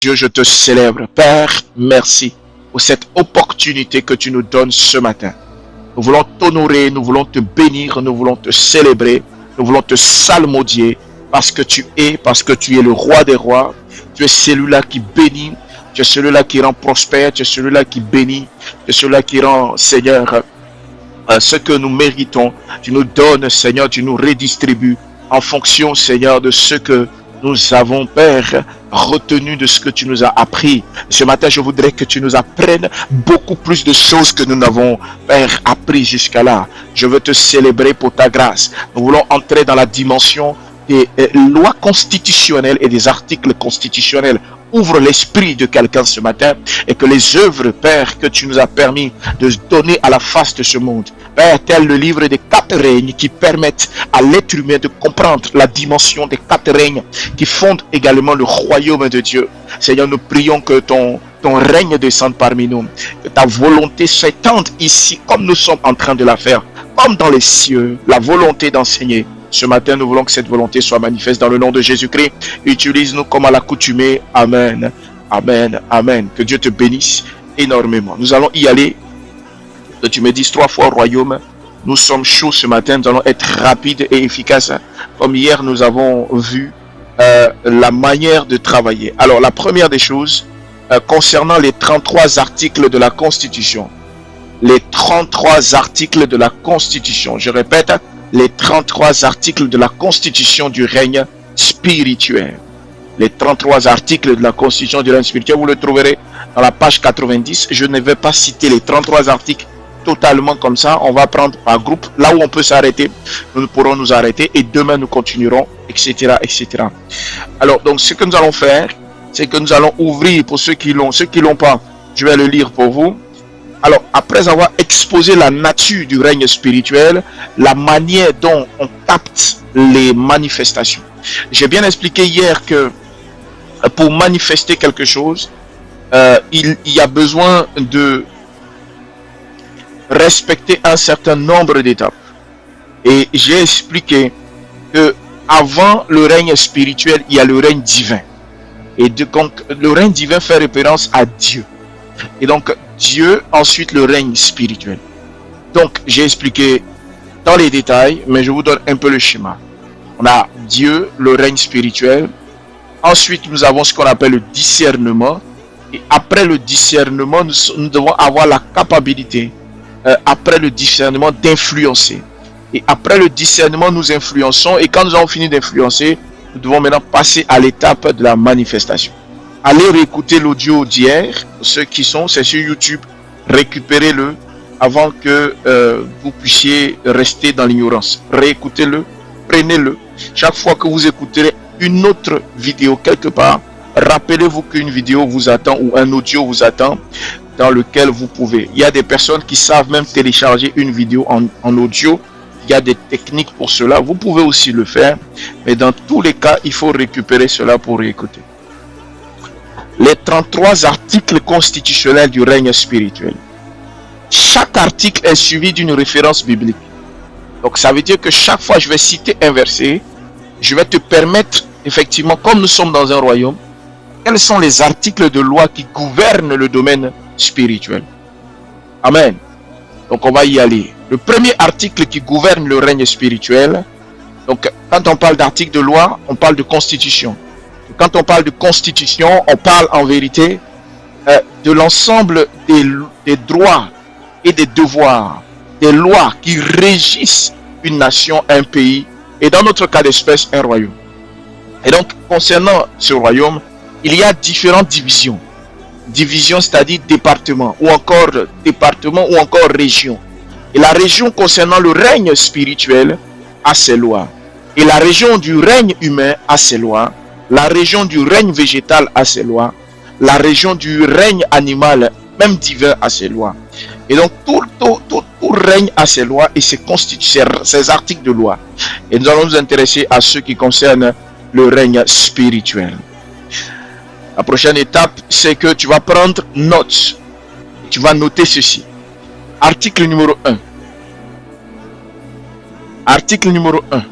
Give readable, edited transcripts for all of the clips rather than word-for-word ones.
Dieu, je te célèbre. Père, merci pour cette opportunité que tu nous donnes ce matin. Nous voulons t'honorer, nous voulons te bénir, nous voulons te célébrer, nous voulons te salmodier parce que tu es le roi des rois. Tu es celui-là qui bénit, tu es celui-là qui rend prospère, tu es celui-là qui bénit, tu es celui-là qui rend, Seigneur, ce que nous méritons. Tu nous donnes, Seigneur, tu nous redistribues en fonction, Seigneur, de ce que nous avons, Père, retenu de ce que tu nous as appris. Ce matin, je voudrais que tu nous apprennes beaucoup plus de choses que nous n'avons, Père, appris jusqu'à là. Je veux te célébrer pour ta grâce. Nous voulons entrer dans la dimension des lois constitutionnelles et des articles constitutionnels. Ouvre l'esprit de quelqu'un ce matin et que les œuvres, Père, que tu nous as permis de donner à la face de ce monde, Père, tel le livre des 4 règnes qui permettent à l'être humain de comprendre la dimension des 4 règnes qui fondent également le royaume de Dieu. Seigneur, nous prions que ton règne descende parmi nous, que ta volonté s'étende ici comme nous sommes en train de la faire, comme dans les cieux, la volonté d'enseigner. Ce matin, nous voulons que cette volonté soit manifeste dans le nom de Jésus-Christ. Utilise-nous comme à l'accoutumée. Amen. Amen. Amen. Que Dieu te bénisse énormément. Nous allons y aller. Que tu me dises 3 fois royaume. Nous sommes chauds ce matin. Nous allons être rapides et efficaces. Comme hier, nous avons vu la manière de travailler. Alors, la première des choses, concernant les 33 articles de la Constitution. Les 33 articles de la Constitution. Je répète, les 33 articles de la Constitution du règne spirituel. Les 33 articles de la Constitution du règne spirituel, vous le trouverez dans la page 90. Je ne vais pas citer les 33 articles totalement comme ça. On va prendre par groupe. Là où on peut s'arrêter, nous pourrons nous arrêter. Et demain, nous continuerons, etc., etc. Alors, donc, ce que nous allons faire, c'est que nous allons ouvrir pour ceux qui l'ont. Ceux qui l'ont pas, je vais le lire pour vous. Alors, après avoir exposé la nature du règne spirituel, la manière dont on capte les manifestations. J'ai bien expliqué hier que pour manifester quelque chose, il y a besoin de respecter un certain nombre d'étapes. Et j'ai expliqué que avant le règne spirituel, il y a le règne divin. Et donc, le règne divin fait référence à Dieu. Et donc, Dieu, ensuite le règne spirituel. Donc, j'ai expliqué dans les détails, mais je vous donne un peu le schéma. On a Dieu, le règne spirituel. Ensuite, nous avons ce qu'on appelle le discernement. Et après le discernement, nous devons avoir la capacité, après le discernement, d'influencer. Et après le discernement, nous influençons. Et quand nous avons fini d'influencer, nous devons maintenant passer à l'étape de la manifestation. Allez réécouter l'audio d'hier, ceux qui sont, c'est sur YouTube, récupérez-le avant que vous puissiez rester dans l'ignorance. Réécoutez-le, prenez-le. Chaque fois que vous écouterez une autre vidéo quelque part, rappelez-vous qu'une vidéo vous attend ou un audio vous attend dans lequel vous pouvez. Il y a des personnes qui savent même télécharger une vidéo en audio. Il y a des techniques pour cela. Vous pouvez aussi le faire, mais dans tous les cas, il faut récupérer cela pour réécouter. Les 33 articles constitutionnels du règne spirituel. Chaque article est suivi d'une référence biblique. Donc ça veut dire que chaque fois que je vais citer un verset, je vais te permettre, effectivement, comme nous sommes dans un royaume, quels sont les articles de loi qui gouvernent le domaine spirituel. Amen. Donc on va y aller. Le premier article qui gouverne le règne spirituel, donc quand on parle d'article de loi, on parle de constitution. Quand on parle de constitution, on parle en vérité de l'ensemble des droits et des devoirs, des lois qui régissent une nation, un pays, et dans notre cas d'espèce, un royaume. Et donc, concernant ce royaume, il y a différentes divisions. Division, c'est-à-dire département, ou encore région. Et la région concernant le règne spirituel a ses lois. Et la région du règne humain a ses lois. La région du règne végétal a ses lois. La région du règne animal, même divin, a ses lois. Et donc, tout règne a ses lois et ses articles de loi. Et nous allons nous intéresser à ce qui concerne le règne spirituel. La prochaine étape, c'est que tu vas prendre note. Tu vas noter ceci. Article numéro 1. Article numéro 1.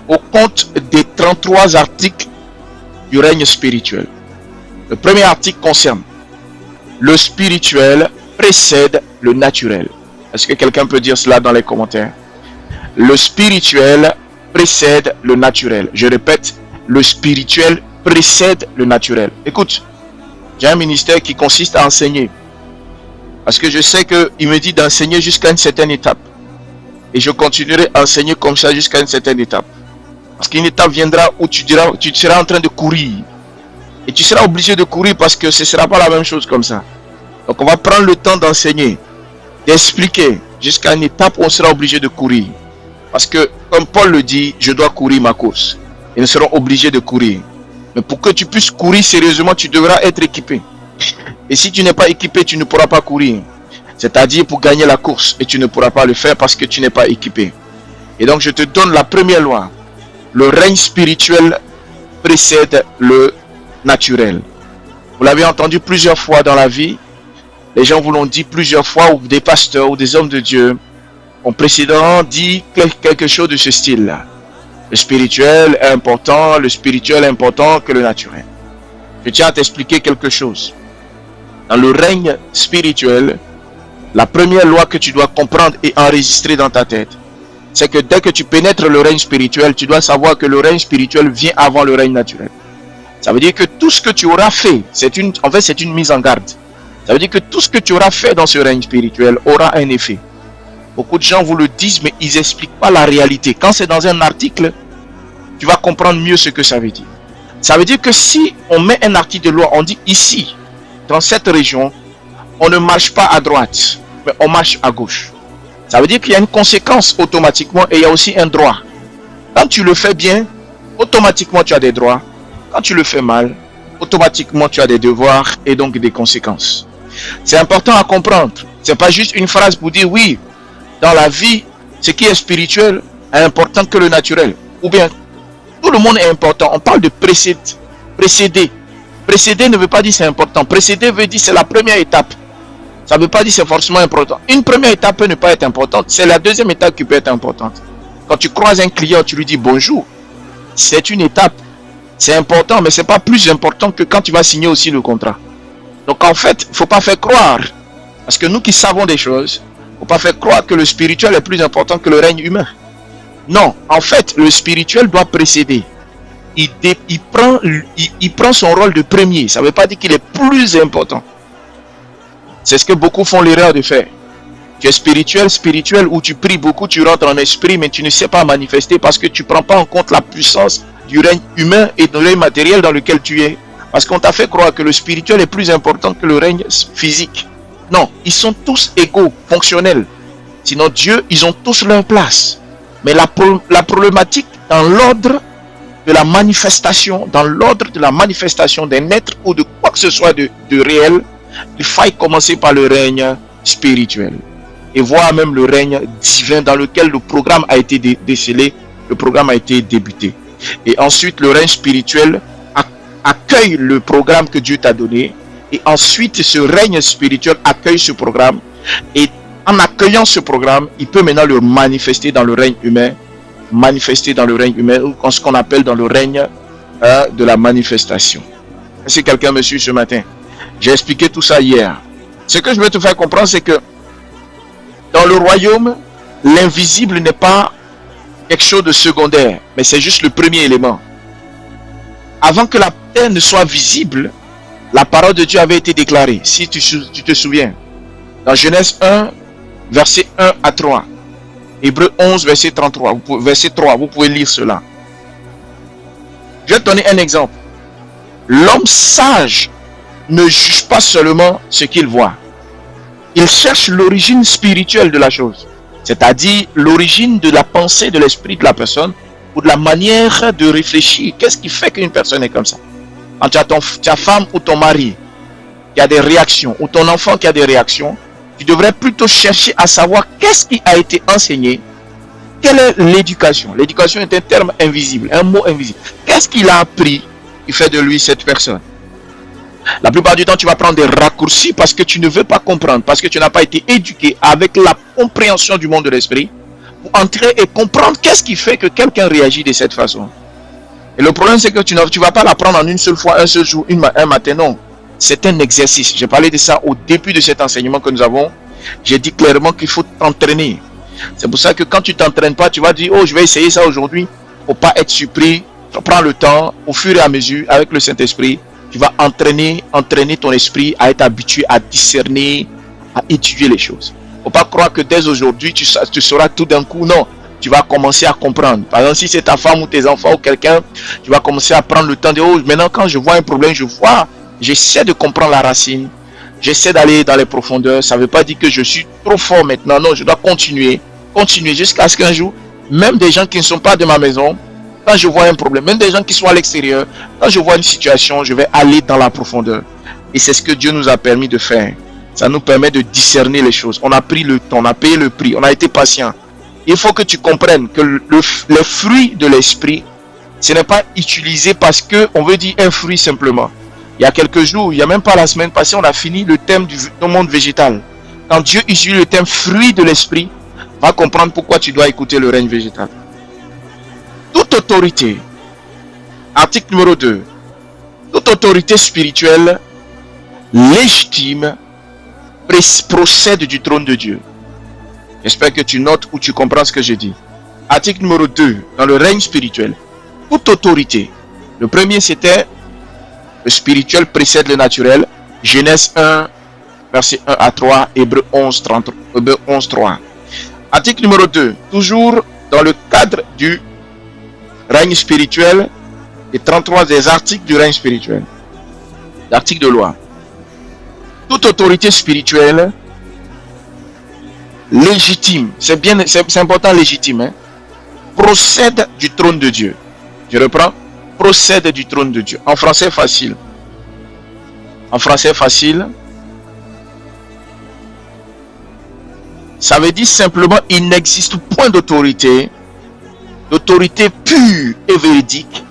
Au compte des 33 articles du règne spirituel. Le premier article concerne le spirituel précède le naturel. Est-ce que quelqu'un peut dire cela dans les commentaires? Le spirituel précède le naturel. Je répète, le spirituel précède le naturel. Écoute, j'ai un ministère qui consiste à enseigner. Parce que je sais qu'il me dit d'enseigner jusqu'à une certaine étape. Et je continuerai à enseigner comme ça jusqu'à une certaine étape. Parce qu'une étape viendra où tu seras en train de courir. Et tu seras obligé de courir parce que ce ne sera pas la même chose comme ça. Donc on va prendre le temps d'enseigner, d'expliquer jusqu'à une étape où on sera obligé de courir. Parce que comme Paul le dit, je dois courir ma course. Et nous serons obligés de courir. Mais pour que tu puisses courir sérieusement, tu devras être équipé. Et si tu n'es pas équipé, tu ne pourras pas courir. C'est-à-dire pour gagner la course. Et tu ne pourras pas le faire parce que tu n'es pas équipé. Et donc je te donne la première loi. Le règne spirituel précède le naturel. Vous l'avez entendu plusieurs fois dans la vie. Les gens vous l'ont dit plusieurs fois, ou des pasteurs ou des hommes de Dieu ont précédemment dit quelque chose de ce style-là. Le spirituel est important que le naturel. Je tiens à t'expliquer quelque chose. Dans le règne spirituel, la première loi que tu dois comprendre et enregistrer dans ta tête, c'est que dès que tu pénètres le règne spirituel, tu dois savoir que le règne spirituel vient avant le règne naturel. Ça veut dire que tout ce que tu auras fait, c'est une mise en garde. Ça veut dire que tout ce que tu auras fait dans ce règne spirituel aura un effet. Beaucoup de gens vous le disent, mais ils n'expliquent pas la réalité. Quand c'est dans un article, tu vas comprendre mieux ce que ça veut dire. Ça veut dire que si on met un article de loi, on dit ici, dans cette région, on ne marche pas à droite, mais on marche à gauche. Ça veut dire qu'il y a une conséquence automatiquement et il y a aussi un droit. Quand tu le fais bien, automatiquement tu as des droits. Quand tu le fais mal, automatiquement tu as des devoirs et donc des conséquences. C'est important à comprendre. C'est pas juste une phrase pour dire oui, dans la vie, ce qui est spirituel est important que le naturel. Ou bien, tout le monde est important. On parle de précéder. Précéder ne veut pas dire c'est important. Précéder veut dire c'est la première étape. Ça ne veut pas dire c'est forcément important. Une première étape peut ne pas être importante. C'est la deuxième étape qui peut être importante. Quand tu croises un client, tu lui dis bonjour. C'est une étape. C'est important, mais ce n'est pas plus important que quand tu vas signer aussi le contrat. Donc en fait, il ne faut pas faire croire. Parce que nous qui savons des choses, il ne faut pas faire croire que le spirituel est plus important que le règne humain. Non, en fait, le spirituel doit précéder. Il prend son rôle de premier. Ça ne veut pas dire qu'il est plus important. C'est ce que beaucoup font l'erreur de faire. Tu es spirituel, où tu pries beaucoup, tu rentres en esprit, mais tu ne sais pas manifester parce que tu ne prends pas en compte la puissance du règne humain et du règne matériel dans lequel tu es. Parce qu'on t'a fait croire que le spirituel est plus important que le règne physique. Non, ils sont tous égaux, fonctionnels. Sinon Dieu, ils ont tous leur place. Mais la problématique dans l'ordre de la manifestation, d'un être ou de quoi que ce soit de réel, il faille commencer par le règne spirituel. Et voir même le règne divin dans lequel le programme a été décelé, le programme a été débuté. Et ensuite, le règne spirituel accueille le programme que Dieu t'a donné. Et ensuite, ce règne spirituel accueille ce programme. Et en accueillant ce programme, il peut maintenant le manifester dans le règne humain. Ou ce qu'on appelle dans le règne de la manifestation. Est-ce que quelqu'un me suit ce matin? J'ai expliqué tout ça hier. Ce que je veux te faire comprendre, c'est que dans le royaume, l'invisible n'est pas quelque chose de secondaire, mais c'est juste le premier élément. Avant que la terre ne soit visible, la parole de Dieu avait été déclarée, si tu te souviens. Dans Genèse 1, verset 1 à 3. Hébreux 11, verset 33. Verset 3, vous pouvez lire cela. Je vais te donner un exemple. L'homme sage ne juge pas seulement ce qu'il voit. Il cherche l'origine spirituelle de la chose. C'est-à-dire l'origine de la pensée, de l'esprit de la personne ou de la manière de réfléchir. Qu'est-ce qui fait qu'une personne est comme ça? Quand tu as ta femme ou ton mari qui a des réactions, ou ton enfant qui a des réactions, tu devrais plutôt chercher à savoir qu'est-ce qui a été enseigné. Quelle est l'éducation? L'éducation est un terme invisible, un mot invisible. Qu'est-ce qu'il a appris qui fait de lui cette personne? La plupart du temps, tu vas prendre des raccourcis parce que tu ne veux pas comprendre, parce que tu n'as pas été éduqué avec la compréhension du monde de l'esprit pour entrer et comprendre qu'est-ce qui fait que quelqu'un réagit de cette façon. Et le problème, c'est que tu ne vas pas l'apprendre en une seule fois, un seul jour, un matin, non. C'est un exercice. J'ai parlé de ça au début de cet enseignement que nous avons. J'ai dit clairement qu'il faut t'entraîner. C'est pour ça que quand tu ne t'entraînes pas, tu vas dire, oh, je vais essayer ça aujourd'hui. Il ne faut pas être surpris. Prends le temps, au fur et à mesure, avec le Saint-Esprit, tu vas entraîner ton esprit à être habitué à discerner, à étudier les choses. Il ne faut pas croire que dès aujourd'hui, tu sauras tout d'un coup. Non, tu vas commencer à comprendre. Par exemple, si c'est ta femme ou tes enfants ou quelqu'un, tu vas commencer à prendre le temps de, oh, maintenant quand je vois un problème, j'essaie de comprendre la racine. J'essaie d'aller dans les profondeurs. Ça ne veut pas dire que je suis trop fort maintenant. Non, je dois continuer jusqu'à ce qu'un jour, même des gens qui ne sont pas de ma maison, quand je vois un problème, même des gens qui sont à l'extérieur, quand je vois une situation, je vais aller dans la profondeur. Et c'est ce que Dieu nous a permis de faire. Ça nous permet de discerner les choses. On a pris le temps, on a payé le prix, on a été patient. Il faut que tu comprennes que les fruits de l'esprit, ce n'est pas utilisé parce qu'on veut dire un fruit simplement. Il y a quelques jours, il n'y a même pas la semaine passée, on a fini le thème du monde végétal. Quand Dieu utilise le thème fruit de l'esprit, va comprendre pourquoi tu dois écouter le règne végétal. Toute autorité, article numéro 2, toute autorité spirituelle légitime procède du trône de Dieu. J'espère que tu notes ou tu comprends ce que je dis. Article numéro 2, dans le règne spirituel, toute autorité. Le premier c'était le spirituel précède le naturel. Genèse 1, verset 1 à 3, Hébreux 11, 3. Article numéro 2, toujours dans le cadre du règne spirituel, et 33 des articles du règne spirituel. L'article de loi. Toute autorité spirituelle légitime, c'est important légitime, hein, procède du trône de Dieu. Je reprends, procède du trône de Dieu. En français facile. En français facile, ça veut dire simplement il n'existe point d'autorité pure et véridique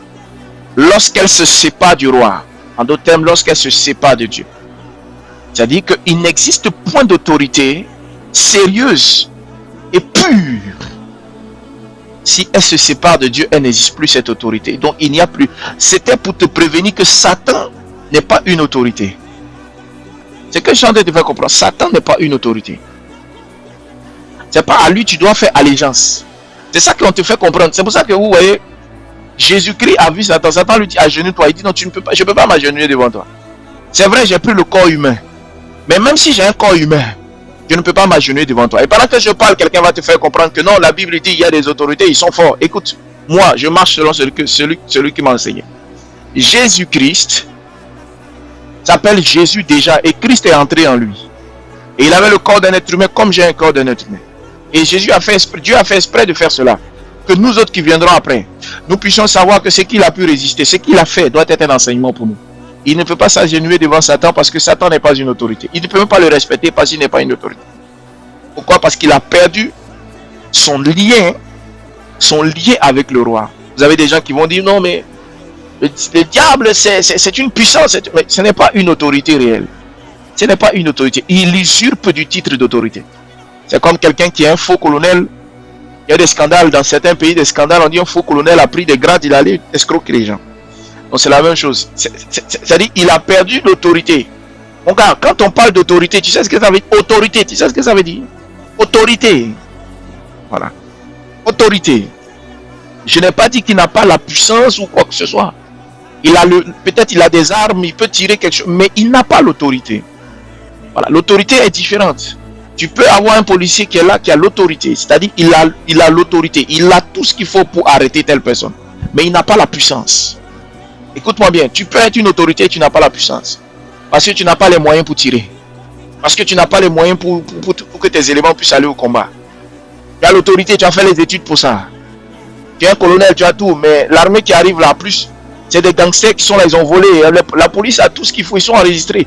lorsqu'elle se sépare du roi. En d'autres termes, lorsqu'elle se sépare de Dieu. C'est-à-dire qu'il n'existe point d'autorité sérieuse et pure. Si elle se sépare de Dieu, elle n'existe plus cette autorité. Donc il n'y a plus. C'était pour te prévenir que Satan n'est pas une autorité. C'est que je suis en train de te faire comprendre. Satan n'est pas une autorité. C'est pas à lui tu dois faire allégeance. C'est ça qu'on te fait comprendre. C'est pour ça que vous voyez, Jésus-Christ a vu Satan. Satan lui dit agenouille-toi. Il dit non, tu ne peux pas. Je ne peux pas m'agenouiller devant toi. C'est vrai, j'ai pris le corps humain. Mais même si j'ai un corps humain, je ne peux pas m'agenouiller devant toi. Et pendant que je parle, quelqu'un va te faire comprendre que non, la Bible dit il y a des autorités, ils sont forts. Écoute, moi, je marche selon celui qui m'a enseigné. Jésus-Christ s'appelle Jésus déjà et Christ est entré en lui. Et il avait le corps d'un être humain comme j'ai un corps d'un être humain. Et Dieu a fait exprès de faire cela. Que nous autres qui viendrons après, nous puissions savoir que ce qu'il a pu résister, ce qu'il a fait doit être un enseignement pour nous. Il ne peut pas s'agenouiller devant Satan parce que Satan n'est pas une autorité. Il ne peut même pas le respecter parce qu'il n'est pas une autorité. Pourquoi? Parce qu'il a perdu son lien avec le roi. Vous avez des gens qui vont dire non mais le diable c'est une puissance. Mais ce n'est pas une autorité réelle. Ce n'est pas une autorité. Il usurpe du titre d'autorité. C'est comme quelqu'un qui est un faux colonel. Il y a des scandales dans certains pays, des scandales. On dit un faux colonel a pris des grades, il allait escroquer les gens. Donc c'est la même chose. C'est-à-dire il a perdu l'autorité. Mon gars, quand on parle d'autorité, tu sais ce que ça veut dire? Autorité, tu sais ce que ça veut dire? Autorité. Voilà. Autorité. Je n'ai pas dit qu'il n'a pas la puissance ou quoi que ce soit. Peut-être il a des armes, il peut tirer quelque chose, mais il n'a pas l'autorité. Voilà. L'autorité est différente. Tu peux avoir un policier qui est là, qui a l'autorité. C'est-à-dire il a l'autorité. Il a tout ce qu'il faut pour arrêter telle personne. Mais il n'a pas la puissance. Écoute-moi bien. Tu peux être une autorité et tu n'as pas la puissance. Parce que tu n'as pas les moyens pour tirer. Parce que tu n'as pas les moyens pour que tes éléments puissent aller au combat. Tu as l'autorité, tu as fait les études pour ça. Tu es un colonel, tu as tout. Mais l'armée qui arrive là, plus, c'est des gangsters qui sont là, ils ont volé. La police a tout ce qu'il faut, ils sont enregistrés.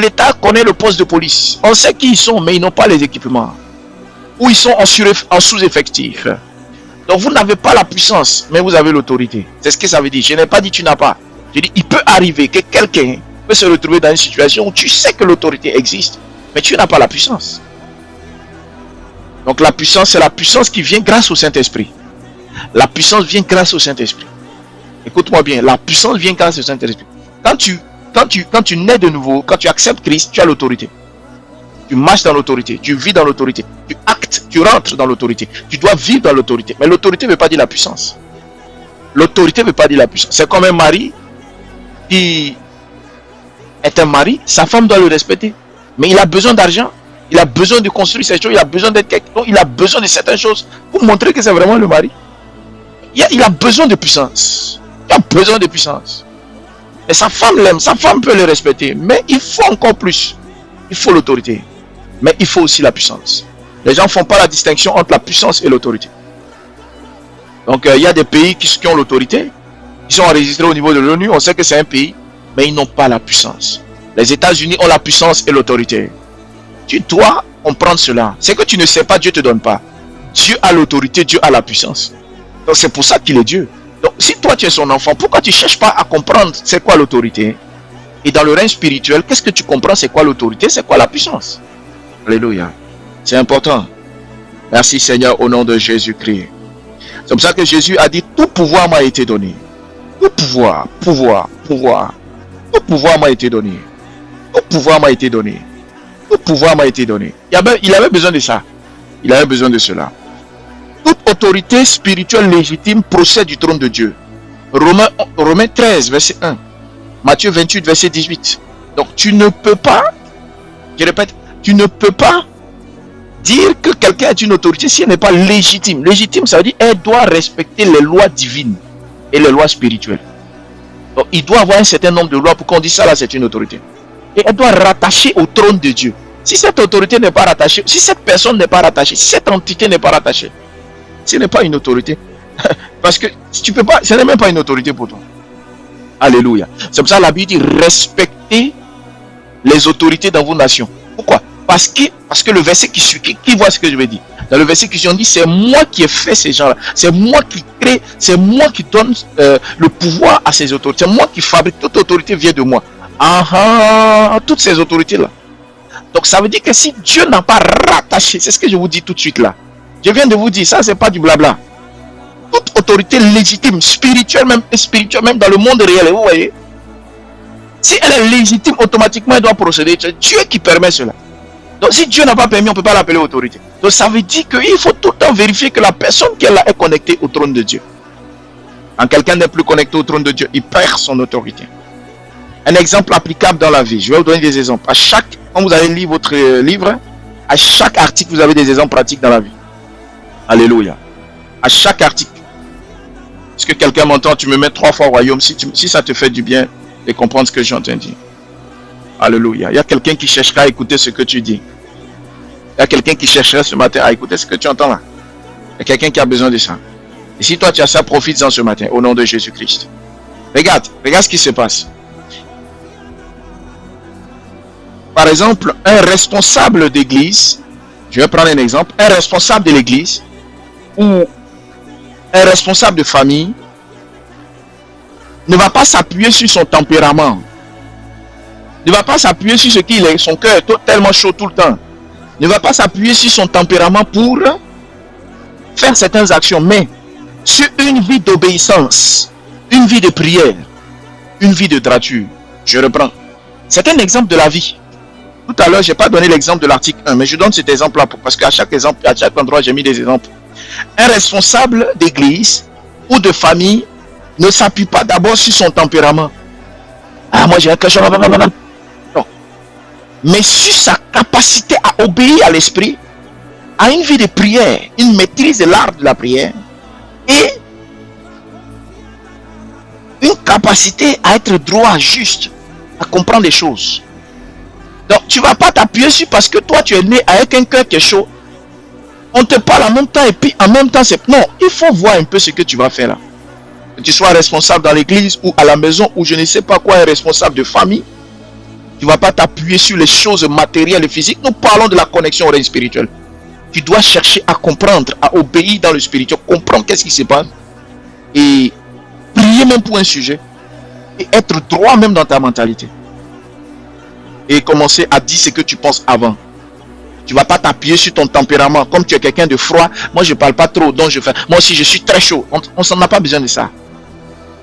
L'État connaît le poste de police. On sait qui ils sont, mais ils n'ont pas les équipements. Ou ils sont en sous-effectif. Donc vous n'avez pas la puissance, mais vous avez l'autorité. C'est ce que ça veut dire. Je n'ai pas dit tu n'as pas. Je dis il peut arriver que quelqu'un peut se retrouver dans une situation où tu sais que l'autorité existe, mais tu n'as pas la puissance. Donc la puissance, c'est la puissance qui vient grâce au Saint-Esprit. La puissance vient grâce au Saint-Esprit. Écoute-moi bien, la puissance vient grâce au Saint-Esprit. Quand tu nais de nouveau, quand tu acceptes Christ, tu as l'autorité. Tu marches dans l'autorité, tu vis dans l'autorité, tu actes, tu rentres dans l'autorité. Tu dois vivre dans l'autorité. Mais l'autorité ne veut pas dire la puissance. L'autorité ne veut pas dire la puissance. C'est comme un mari qui est un mari, sa femme doit le respecter. Mais il a besoin d'argent, il a besoin de construire ces choses, il a besoin d'être quelqu'un, il a besoin de certaines choses pour montrer que c'est vraiment le mari. Il a besoin de puissance. Il a besoin de puissance. Et sa femme l'aime, sa femme peut le respecter. Mais il faut encore plus. Il faut l'autorité. Mais il faut aussi la puissance. Les gens ne font pas la distinction entre la puissance et l'autorité. Donc il y a des pays qui ont l'autorité, qui sont enregistrés au niveau de l'ONU. On sait que c'est un pays, mais ils n'ont pas la puissance. Les États-Unis ont la puissance et l'autorité. Tu dois comprendre cela. C'est que tu ne sais pas, Dieu ne te donne pas. Dieu a l'autorité, Dieu a la puissance. Donc c'est pour ça qu'il est Dieu. Donc si toi tu es son enfant, pourquoi tu ne cherches pas à comprendre c'est quoi l'autorité? Et dans le règne spirituel, qu'est-ce que tu comprends? C'est quoi l'autorité? C'est quoi la puissance? Alléluia. C'est important. Merci Seigneur au nom de Jésus-Christ. C'est comme ça que Jésus a dit, tout pouvoir m'a été donné. Tout pouvoir Tout pouvoir m'a été donné. Tout pouvoir m'a été donné. Tout pouvoir m'a été donné. Il avait besoin de ça. Il avait besoin de cela. Toute autorité spirituelle légitime procède du trône de Dieu. Romains 13, verset 1. Matthieu 28, verset 18. Donc tu ne peux pas, je répète, tu ne peux pas dire que quelqu'un est une autorité si elle n'est pas légitime. Légitime, ça veut dire qu'elle doit respecter les lois divines et les lois spirituelles. Donc il doit avoir un certain nombre de lois pour qu'on dise ça là c'est une autorité. Et elle doit rattacher au trône de Dieu. Si cette autorité n'est pas rattachée, si cette personne n'est pas rattachée, si cette entité n'est pas rattachée, ce n'est pas une autorité. Parce que tu peux pas, ce n'est même pas une autorité pour toi. Alléluia. C'est pour ça que la Bible dit respectez les autorités dans vos nations. Pourquoi? Parce que le verset qui suit, qui voit ce que je vais dire? Dans le verset qui suit, on dit c'est moi qui ai fait ces gens-là. C'est moi qui crée, c'est moi qui donne le pouvoir à ces autorités. C'est moi qui fabrique. Toute autorité vient de moi. Toutes ces autorités-là. Donc ça veut dire que si Dieu n'a pas rattaché, c'est ce que je vous dis tout de suite là. Je viens de vous dire, ça c'est pas du blabla. Toute autorité légitime, spirituelle même dans le monde réel, vous voyez. Si elle est légitime, automatiquement elle doit procéder. C'est Dieu qui permet cela. Donc si Dieu n'a pas permis, on ne peut pas l'appeler autorité. Donc ça veut dire qu'il faut tout le temps vérifier que la personne qui est là est connectée au trône de Dieu. Quand quelqu'un n'est plus connecté au trône de Dieu, il perd son autorité. Un exemple applicable dans la vie. Je vais vous donner des exemples. Quand vous allez lire votre livre, à chaque article, vous avez des exemples pratiques dans la vie. Alléluia. À chaque article. Est-ce que quelqu'un m'entend? Tu me mets 3 fois royaume si ça te fait du bien de comprendre ce que j'ai entendu. Alléluia. Il y a quelqu'un qui cherchera à écouter ce que tu dis. Il y a quelqu'un qui cherchera ce matin à écouter ce que tu entends là. Il y a quelqu'un qui a besoin de ça. Et si toi tu as ça, profite-en ce matin au nom de Jésus-Christ. Regarde ce qui se passe. Par exemple, un responsable d'église, je vais prendre un exemple, un responsable de l'église ou un responsable de famille ne va pas s'appuyer sur son tempérament. Ne va pas s'appuyer sur ce qu'il est, son cœur est tellement chaud tout le temps. Ne va pas s'appuyer sur son tempérament pour faire certaines actions, mais sur une vie d'obéissance, une vie de prière, une vie de droiture. Je reprends. C'est un exemple de la vie. Tout à l'heure, je n'ai pas donné l'exemple de l'article 1, mais je donne cet exemple-là parce qu'à chaque exemple, à chaque endroit, j'ai mis des exemples. Un responsable d'église ou de famille ne s'appuie pas d'abord sur son tempérament. Moi j'ai un cœur. Non. Mais sur sa capacité à obéir à l'esprit, à une vie de prière, une maîtrise de l'art de la prière et une capacité à être droit, juste, à comprendre les choses. Donc tu ne vas pas t'appuyer sur parce que toi tu es né avec un cœur qui est chaud. On te parle en même temps et puis en même temps c'est... Non, il faut voir un peu ce que tu vas faire là. Que tu sois responsable dans l'église ou à la maison ou je ne sais pas quoi, un responsable de famille. Tu ne vas pas t'appuyer sur les choses matérielles et physiques. Nous parlons de la connexion au règne spirituel. Tu dois chercher à comprendre, à obéir dans le spirituel, comprendre qu'est-ce qui se passe et prier même pour un sujet et être droit même dans ta mentalité. Et commencer à dire ce que tu penses avant. Tu ne vas pas t'appuyer sur ton tempérament. Comme tu es quelqu'un de froid, moi je ne parle pas trop, donc je fais. Moi aussi je suis très chaud. On s'en a pas besoin de ça.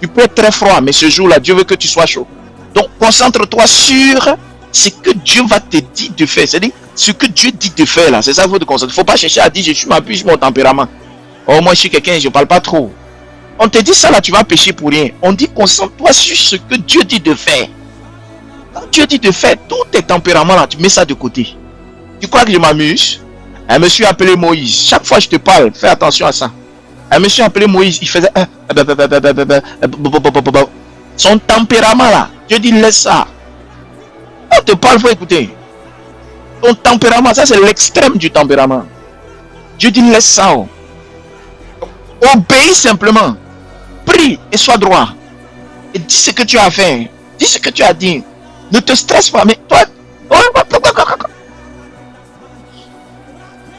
Tu peux être très froid, mais ce jour-là, Dieu veut que tu sois chaud. Donc, concentre-toi sur ce que Dieu va te dire de faire. C'est-à-dire, ce que Dieu dit de faire, là. C'est ça qu'il faut te concentrer. Il ne faut pas chercher à dire, je suis ma puce, mon tempérament. Oh, moi, je suis quelqu'un, je ne parle pas trop. On te dit ça, là, tu vas pécher pour rien. On dit, concentre-toi sur ce que Dieu dit de faire. Quand Dieu dit de faire, tous tes tempéraments, là, tu mets ça de côté. Tu crois que je m'amuse? Un monsieur appelé Moïse. Chaque fois que je te parle, fais attention à ça. Un monsieur appelé Moïse, il faisait son tempérament là. Dieu dit laisse ça. On te parle, faut écouter. Ton tempérament, ça c'est l'extrême du tempérament. Dieu dit laisse ça. Oh. Obéis simplement. Prie et sois droit. Et dis ce que tu as fait. Dis ce que tu as dit. Ne te stresse pas. Mais toi,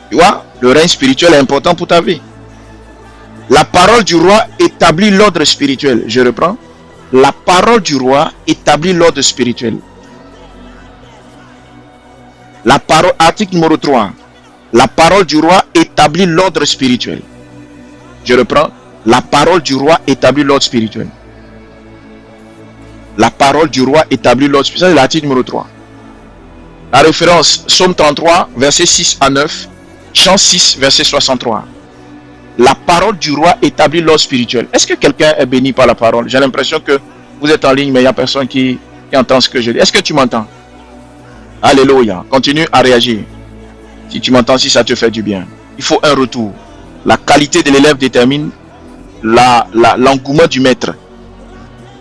tu vois, le règne spirituel est important pour ta vie. La parole du roi établit l'ordre spirituel. Je reprends. La parole du roi établit l'ordre spirituel. La parole, article numéro 3. La parole du roi établit l'ordre spirituel. Je reprends. La parole du roi établit l'ordre spirituel. La parole du roi établit l'ordre spirituel. C'est l'article numéro 3. La référence, Psaume 33, versets 6 à 9. Jean 6, verset 63. La parole du roi établit l'ordre spirituel. Est-ce que quelqu'un est béni par la parole? J'ai l'impression que vous êtes en ligne, mais il n'y a personne qui entend ce que je dis. Est-ce que tu m'entends? Alléluia. Continue à réagir. Si tu m'entends, si ça te fait du bien. Il faut un retour. La qualité de l'élève détermine l'engouement du maître.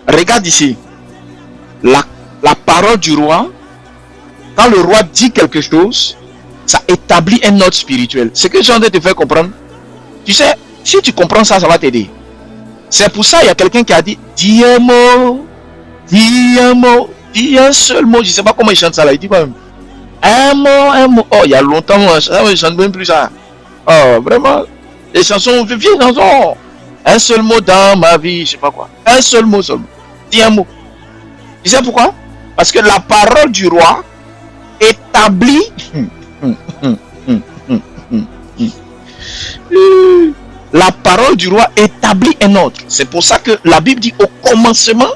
Regarde ici. La parole du roi, quand le roi dit quelque chose, ça établit un ordre spirituel. Ce que j'ai envie de te faire comprendre, tu sais, si tu comprends ça, ça va t'aider. C'est pour ça qu'il y a quelqu'un qui a dit, dis un mot, dis un mot, dis un seul mot. Je ne sais pas comment il chante ça là. Il dit quoi même? Un mot. Oh, il y a longtemps, je ne chante même plus ça. Oh, vraiment, les chansons, vieilles chansons. Un seul mot dans ma vie, je ne sais pas quoi. Un seul mot seulement. Dis un mot. Tu sais pourquoi? Parce que la parole du roi établit la parole du roi établit un ordre. C'est pour ça que la Bible dit au commencement,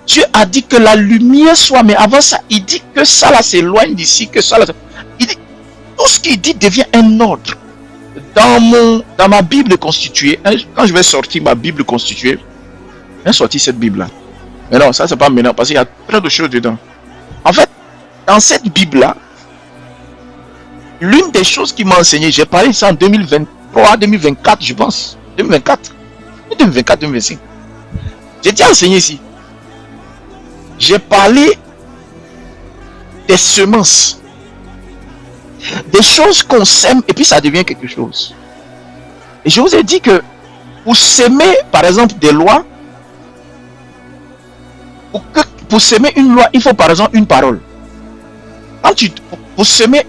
Dieu a dit que la lumière soit, mais avant ça, il dit que ça là s'éloigne d'ici, que ça là. Il dit, tout ce qu'il dit devient un ordre. Dans ma Bible constituée, quand je vais sortir ma Bible constituée, je vais sortir cette Bible là. Mais non, ça c'est pas maintenant, parce qu'il y a plein de choses dedans. En fait, dans cette Bible là, l'une des choses qui m'a enseigné, j'ai parlé de ça en 2023, 2024, je pense. 2024, 2025. J'ai déjà enseigné ici. J'ai parlé des semences. Des choses qu'on sème et puis ça devient quelque chose. Et je vous ai dit que pour s'aimer, par exemple, des lois, pour s'aimer une loi, il faut par exemple une parole. Pour s'aimer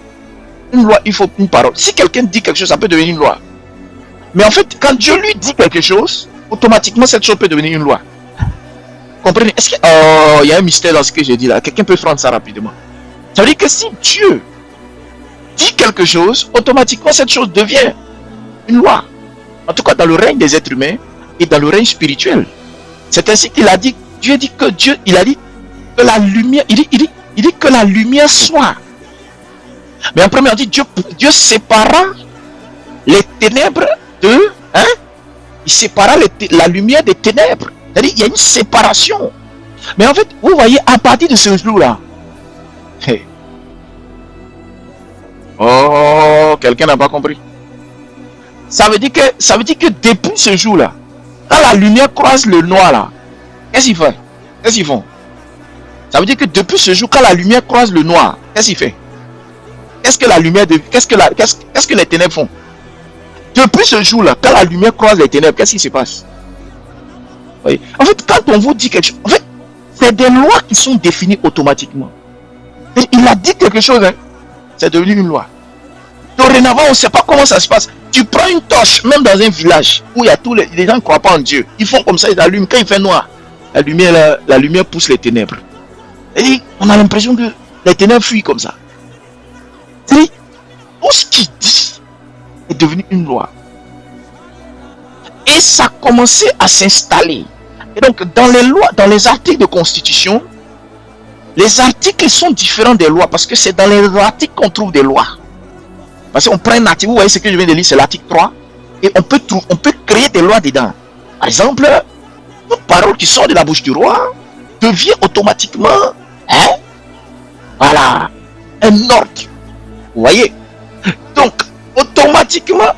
une loi, il faut une parole. Si quelqu'un dit quelque chose, ça peut devenir une loi. Mais en fait, quand Dieu lui dit quelque chose, automatiquement cette chose peut devenir une loi. Comprenez? Est-ce que il y a un mystère dans ce que j'ai dit là? Quelqu'un peut prendre ça rapidement. Ça veut dire que si Dieu dit quelque chose, automatiquement cette chose devient une loi. En tout cas, dans le règne des êtres humains et dans le règne spirituel. C'est ainsi qu'il a dit. Dieu dit que il a dit que la lumière, il dit que la lumière soit. Mais en premier, on dit Dieu sépara les ténèbres de, il sépara la lumière des ténèbres. C'est-à-dire, il y a une séparation. Mais en fait, vous voyez, à partir de ce jour-là, oh, quelqu'un n'a pas compris. Ça veut dire que depuis ce jour-là, quand la lumière croise le noir là, qu'est-ce qu'il fait? Qu'est-ce qu'ils font? Ça veut dire que depuis ce jour, quand la lumière croise le noir, qu'est-ce qu'il fait? Qu'est-ce que les ténèbres font? Depuis ce jour-là, quand la lumière croise les ténèbres, qu'est-ce qui se passe? Oui. En fait, quand on vous dit quelque chose, en fait, c'est des lois qui sont définies automatiquement. Il a dit quelque chose, c'est devenu une loi. Dorénavant, on ne sait pas comment ça se passe. Tu prends une torche, même dans un village où il y a tous les gens ne croient pas en Dieu. Ils font comme ça, ils allument. Quand il fait noir, la lumière pousse les ténèbres. Et on a l'impression que les ténèbres fuient comme ça. C'est tout ce qu'il dit est devenu une loi. Et ça a commencé à s'installer. Et donc, dans les lois, dans les articles de constitution, les articles sont différents des lois parce que c'est dans les articles qu'on trouve des lois. Parce qu'on prend un article, vous voyez ce que je viens de lire, c'est l'article 3, et on peut créer des lois dedans. Par exemple, une parole qui sort de la bouche du roi devient automatiquement, voilà, un ordre. Vous voyez? Donc, automatiquement,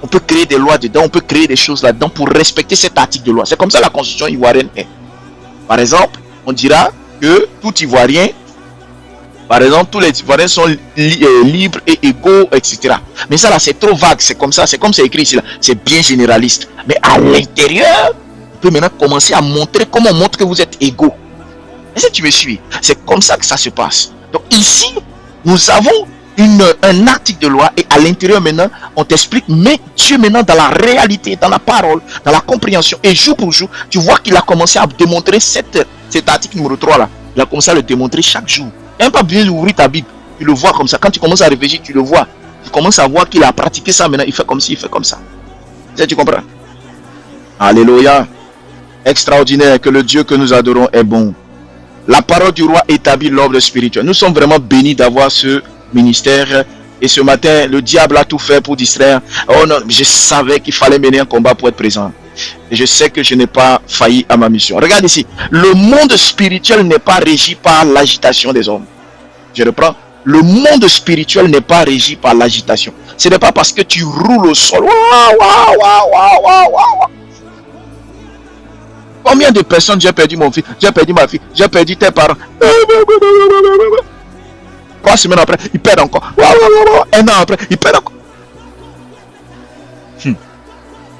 on peut créer des lois dedans, on peut créer des choses là-dedans pour respecter cet article de loi. C'est comme ça la constitution ivoirienne est. Par exemple, on dira que tout Ivoirien, par exemple, tous les Ivoiriens sont libres et égaux, etc. Mais ça là, c'est trop vague, c'est comme ça, c'est comme c'est écrit ici là, c'est bien généraliste. Mais à l'intérieur, on peut maintenant commencer à montrer comment on montre que vous êtes égaux. Est-ce que tu me suis? C'est comme ça que ça se passe. Donc ici, nous avons un article de loi et à l'intérieur maintenant, on t'explique, mais Dieu maintenant dans la réalité, dans la parole, dans la compréhension, et jour pour jour, tu vois qu'il a commencé à démontrer cet article numéro 3 là. Il a commencé à le démontrer chaque jour. Il n'y a pas besoin d'ouvrir ta Bible, tu le vois comme ça. Quand tu commences à réfléchir, tu le vois. Tu commences à voir qu'il a pratiqué ça maintenant, il fait comme ci, il fait comme ça. Tu comprends? Alléluia. Extraordinaire, que le Dieu que nous adorons est bon. La parole du roi établit l'ordre spirituel. Nous sommes vraiment bénis d'avoir ce ministère. Et ce matin, le diable a tout fait pour distraire. Oh non, je savais qu'il fallait mener un combat pour être présent. Et je sais que je n'ai pas failli à ma mission. Regarde ici. Le monde spirituel n'est pas régi par l'agitation des hommes. Je reprends. Le monde spirituel n'est pas régi par l'agitation. Ce n'est pas parce que tu roules au sol. Combien de personnes j'ai perdu mon fils, j'ai perdu ma fille, j'ai perdu tes parents. 3 semaines après, ils perdent encore. 1 an après, ils perdent encore.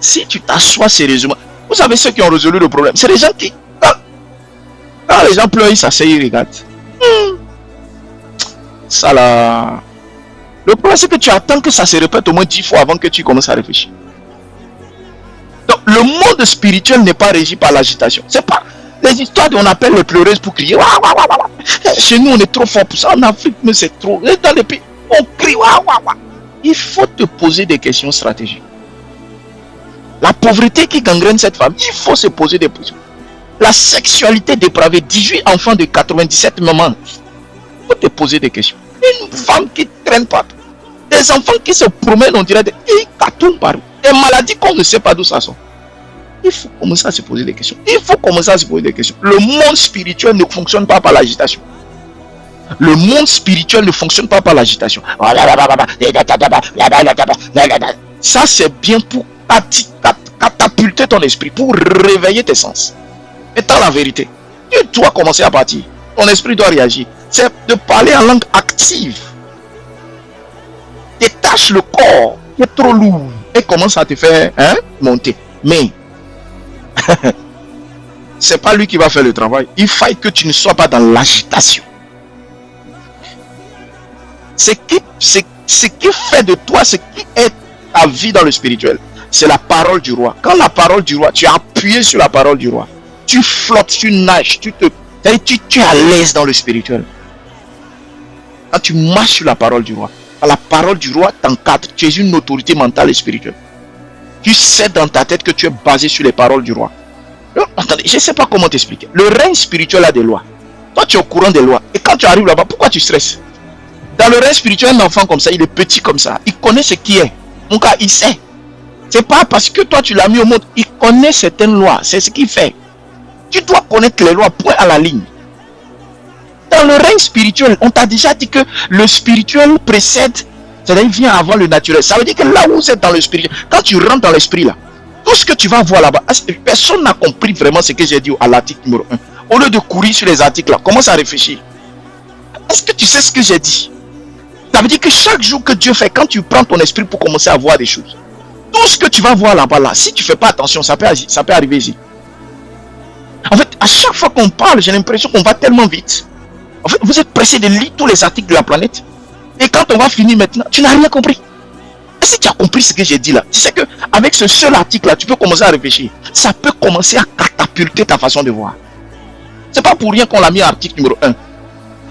Si tu t'assois sérieusement, vous savez ceux qui ont résolu le problème, c'est les gens qui, quand les gens pleurent, ils s'asseyent, ils regardent. Ça là. Le problème c'est que tu attends que ça se répète au moins 10 fois avant que tu commences à réfléchir. Donc le monde spirituel n'est pas régi par l'agitation. C'est pas les histoires on appelle les pleureuses pour crier. Chez nous on est trop fort pour ça. En Afrique mais c'est trop. Dans les pays on crie. Il faut te poser des questions stratégiques. La pauvreté qui gangrène cette femme, il faut se poser des questions. La sexualité dépravée, 18 enfants de 97 mamans. Il faut te poser des questions. Une femme qui traîne partout. Des enfants qui se promènent, on dirait des cartons partout. Des maladies qu'on ne sait pas d'où ça sort. Il faut commencer à se poser des questions. Il faut commencer à se poser des questions. Le monde spirituel ne fonctionne pas par l'agitation. Le monde spirituel ne fonctionne pas par l'agitation. Ça, c'est bien pour catapulter ton esprit, pour réveiller tes sens. Étant la vérité, tu dois commencer à partir. Ton esprit doit réagir. C'est de parler en langue active. Détache le corps qui est trop lourd et commence à te faire monter. Mais c'est pas lui qui va faire le travail. Il faut que tu ne sois pas dans l'agitation. Ce qui fait de toi, ce qui est ta vie dans le spirituel, c'est la parole du roi. Quand la parole du roi, tu es appuyé sur la parole du roi, tu flottes, tu nages, tu es à l'aise dans le spirituel. Quand tu marches sur la parole du roi, la parole du roi t'encadre, tu es une autorité mentale et spirituelle. Tu sais dans ta tête que tu es basé sur les paroles du roi. Donc, attendez, je ne sais pas comment t'expliquer. Le règne spirituel a des lois. Toi, tu es au courant des lois. Et quand tu arrives là-bas, pourquoi tu stresses? Dans le règne spirituel, un enfant comme ça, il est petit comme ça. Il connaît ce qui est. Mon gars, il sait. C'est pas parce que toi, tu l'as mis au monde. Il connaît certaines lois. C'est ce qu'il fait. Tu dois connaître les lois, point à la ligne. Dans le règne spirituel, on t'a déjà dit que le spirituel précède, c'est-à-dire vient avant le naturel. Ça veut dire que là où vous êtes dans le spirituel, quand tu rentres dans l'esprit là, tout ce que tu vas voir là-bas, personne n'a compris vraiment ce que j'ai dit à l'article numéro 1. Au lieu de courir sur les articles là, commence à réfléchir. Est-ce que tu sais ce que j'ai dit? Ça veut dire que chaque jour que Dieu fait, quand tu prends ton esprit pour commencer à voir des choses, tout ce que tu vas voir là-bas là, si tu ne fais pas attention, ça peut arriver ici. En fait, à chaque fois qu'on parle, j'ai l'impression qu'on va tellement vite. En fait, vous êtes pressé de lire tous les articles de la planète. Et quand on va finir maintenant, tu n'as rien compris. Est-ce que tu as compris ce que j'ai dit là? Tu sais qu'avec ce seul article là, tu peux commencer à réfléchir. Ça peut commencer à catapulter ta façon de voir. C'est pas pour rien qu'on l'a mis à article numéro 1.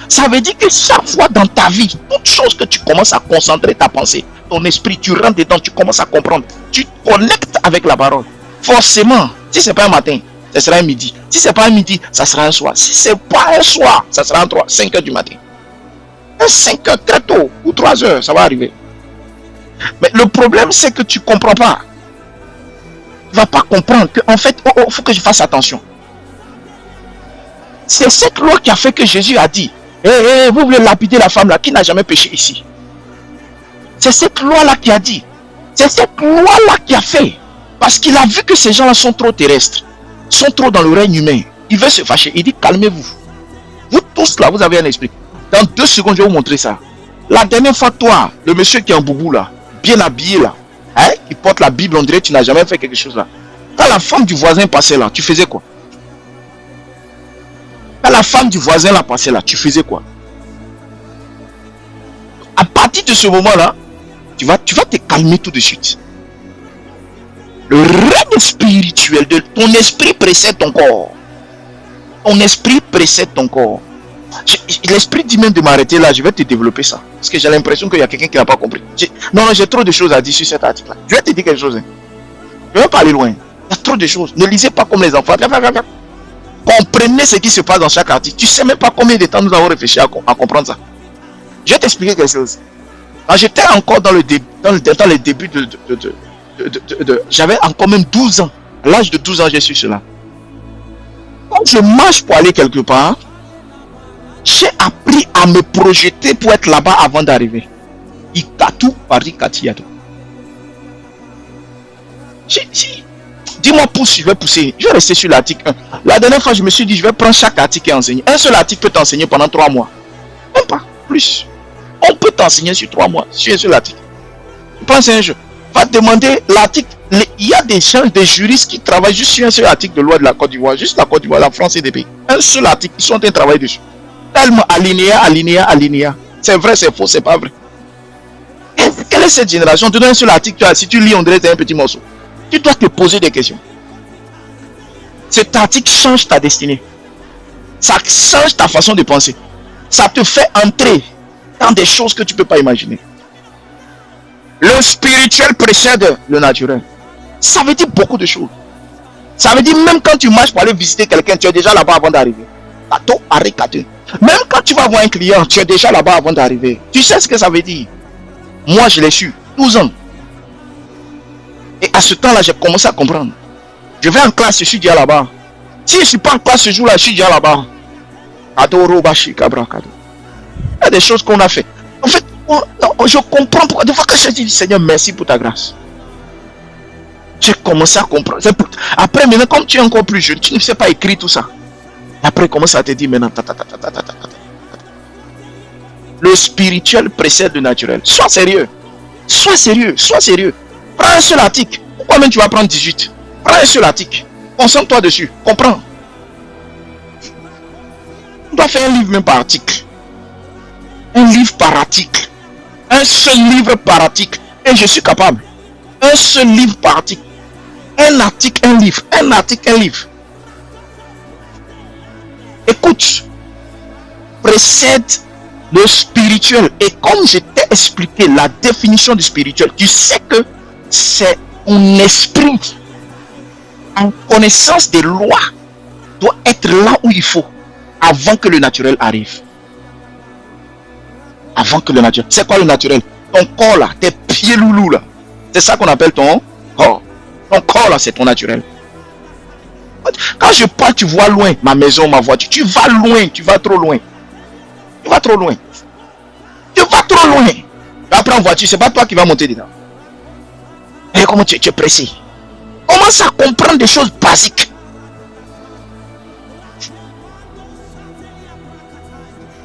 Ça veut dire que chaque fois dans ta vie, toute chose que tu commences à concentrer ta pensée, ton esprit, tu rentres dedans, tu commences à comprendre. Tu te connectes avec la parole. Forcément, si ce n'est pas un matin, ça sera un midi. Si c'est pas un midi, ça sera un soir. Si c'est pas un soir, ça sera 5 heures du matin. 5 heures très tôt ou 3 heures, ça va arriver. Mais le problème, c'est que tu comprends pas. Tu vas pas comprendre que en fait, faut que je fasse attention. C'est cette loi qui a fait que Jésus a dit, vous voulez lapider la femme là qui n'a jamais péché ici. C'est cette loi là qui a dit. C'est cette loi là qui a fait. Parce qu'il a vu que ces gens là sont trop terrestres, sont trop dans le règne humain. Il veut se fâcher. Il dit, calmez-vous. Vous tous là, vous avez un esprit. Dans 2 secondes, je vais vous montrer ça. La dernière fois, toi, le monsieur qui est en boubou là, bien habillé là, qui porte la Bible, on dirait que tu n'as jamais fait quelque chose là. Quand la femme du voisin passait là, tu faisais quoi? Quand la femme du voisin là passait là, tu faisais quoi? À partir de ce moment là, tu vas te calmer tout de suite. Le règne spirituel de ton esprit précède ton corps. Ton esprit précède ton corps. L'esprit dit même de m'arrêter là, je vais te développer ça. Parce que j'ai l'impression qu'il y a quelqu'un qui n'a pas compris. Non, j'ai trop de choses à dire sur cet article-là. Je vais te dire quelque chose. Je ne vais pas aller loin. Il y a trop de choses. Ne lisez pas comme les enfants. Comprenez ce qui se passe dans chaque article. Tu ne sais même pas combien de temps nous avons réfléchi à comprendre ça. Je vais t'expliquer quelque chose. Quand j'étais encore dans les débuts j'avais encore même 12 ans. À l'âge de 12 ans, j'ai su cela. Quand je marche pour aller quelque part, j'ai appris à me projeter pour être là-bas avant d'arriver. Ikatu Paris Katiyato. Dis-moi pousse, je vais pousser. Je vais rester sur l'article 1. La dernière fois, je me suis dit, je vais prendre chaque article et enseigner. Un seul article peut t'enseigner pendant 3 mois. Même pas, plus. On peut t'enseigner sur 3 mois, sur un seul article. Pense un jour. Va demander l'article. Il y a des gens, des juristes qui travaillent juste sur un seul article de loi de la Côte d'Ivoire. Juste la Côte d'Ivoire, la France et des pays. Un seul article, ils sont en train de travailler dessus. Tellement alinéa. C'est vrai, c'est faux, c'est pas vrai. Quelle est cette génération? Tu donnes un seul article, si tu lis, on dirait que c'est un petit morceau. Tu dois te poser des questions. Cet article change ta destinée. Ça change ta façon de penser. Ça te fait entrer dans des choses que tu ne peux pas imaginer. Le spirituel précède le naturel. Ça veut dire beaucoup de choses. Ça veut dire même quand tu marches pour aller visiter quelqu'un, tu es déjà là-bas avant d'arriver. Même quand tu vas voir un client, tu es déjà là-bas avant d'arriver. Tu sais ce que ça veut dire? Moi, je l'ai su. 12 ans. Et à ce temps-là, j'ai commencé à comprendre. Je vais en classe, je suis déjà là-bas. Si je ne suis pas en classe ce jour-là, je suis déjà là-bas. Il y a des choses qu'on a fait. En fait, je comprends pourquoi. Des fois que je dis, Seigneur, merci pour ta grâce. J'ai commencé à comprendre. Après, maintenant, comme tu es encore plus jeune, tu ne sais pas écrire tout ça. Après, commence à te dire maintenant. Le spirituel précède le naturel. Sois sérieux. Sois sérieux. Sois sérieux. Prends un seul article. Pourquoi même tu vas prendre 18? Prends un seul article. Concentre-toi dessus. Comprends. On doit faire un livre même par article. Un livre par article. Un seul livre par article. Et je suis capable. Un seul livre par article. Un article, un livre. Un article, un livre. Écoute. Précède le spirituel. Et comme je t'ai expliqué la définition du spirituel, tu sais que c'est un esprit en connaissance des lois doit être là où il faut avant que le naturel arrive. Avant que le naturel. C'est quoi le naturel? Ton corps là, tes pieds loulous là. C'est ça qu'on appelle ton corps. Ton corps là, c'est ton naturel. Quand je parle, tu vois loin ma maison, ma voiture. Tu vas loin, tu vas trop loin. Tu vas trop loin. Tu vas trop loin. Tu vas prendre voiture, c'est pas toi qui vas monter dedans. Et comment tu es pressé? Commence à comprendre des choses basiques.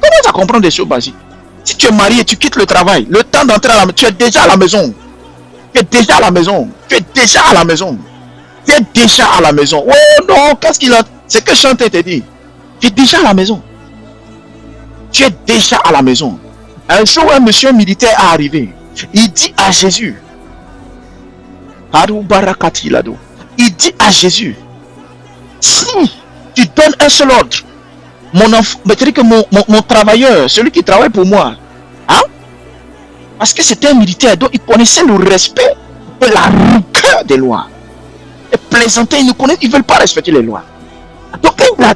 Commence à comprendre des choses basiques. Si tu es marié, tu quittes le travail, le temps d'entrer à la maison, tu es déjà à la maison. Tu es déjà à la maison. Tu es déjà à la maison. Tu es déjà à la maison. Oh non, qu'est-ce qu'il a? C'est que Chanté te dit. Tu es déjà à la maison. Tu es déjà à la maison. Un jour, un monsieur militaire est arrivé. Il dit à Jésus. Il dit à Jésus. Si tu donnes un seul ordre, mon enfant, que mon travailleur, celui qui travaille pour moi, hein? Parce que c'était un militaire, donc il connaissait le respect et la rigueur des lois. Et plaisanter, ils ne veulent pas respecter les lois. Donc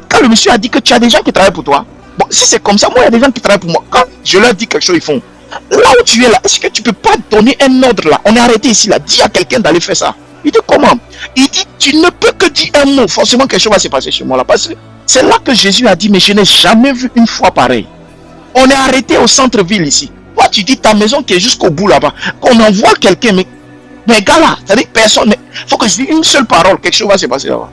quand le monsieur a dit que tu as des gens qui travaillent pour toi, bon, si c'est comme ça, moi il y a des gens qui travaillent pour moi. Quand je leur dis quelque chose, ils font. Là où tu es là, est-ce que tu peux pas donner un ordre là? On est arrêté ici là, dis à quelqu'un d'aller faire ça. Il dit comment? Il dit tu ne peux que dire un mot, forcément quelque chose va se passer chez moi là. Parce que c'est là que Jésus a dit, mais je n'ai jamais vu une foi pareille. On est arrêté au centre-ville ici. Toi tu dis ta maison qui est jusqu'au bout là-bas, qu'on envoie quelqu'un, mais gars là, ça dit personne, il faut que je dise une seule parole, quelque chose va se passer là-bas.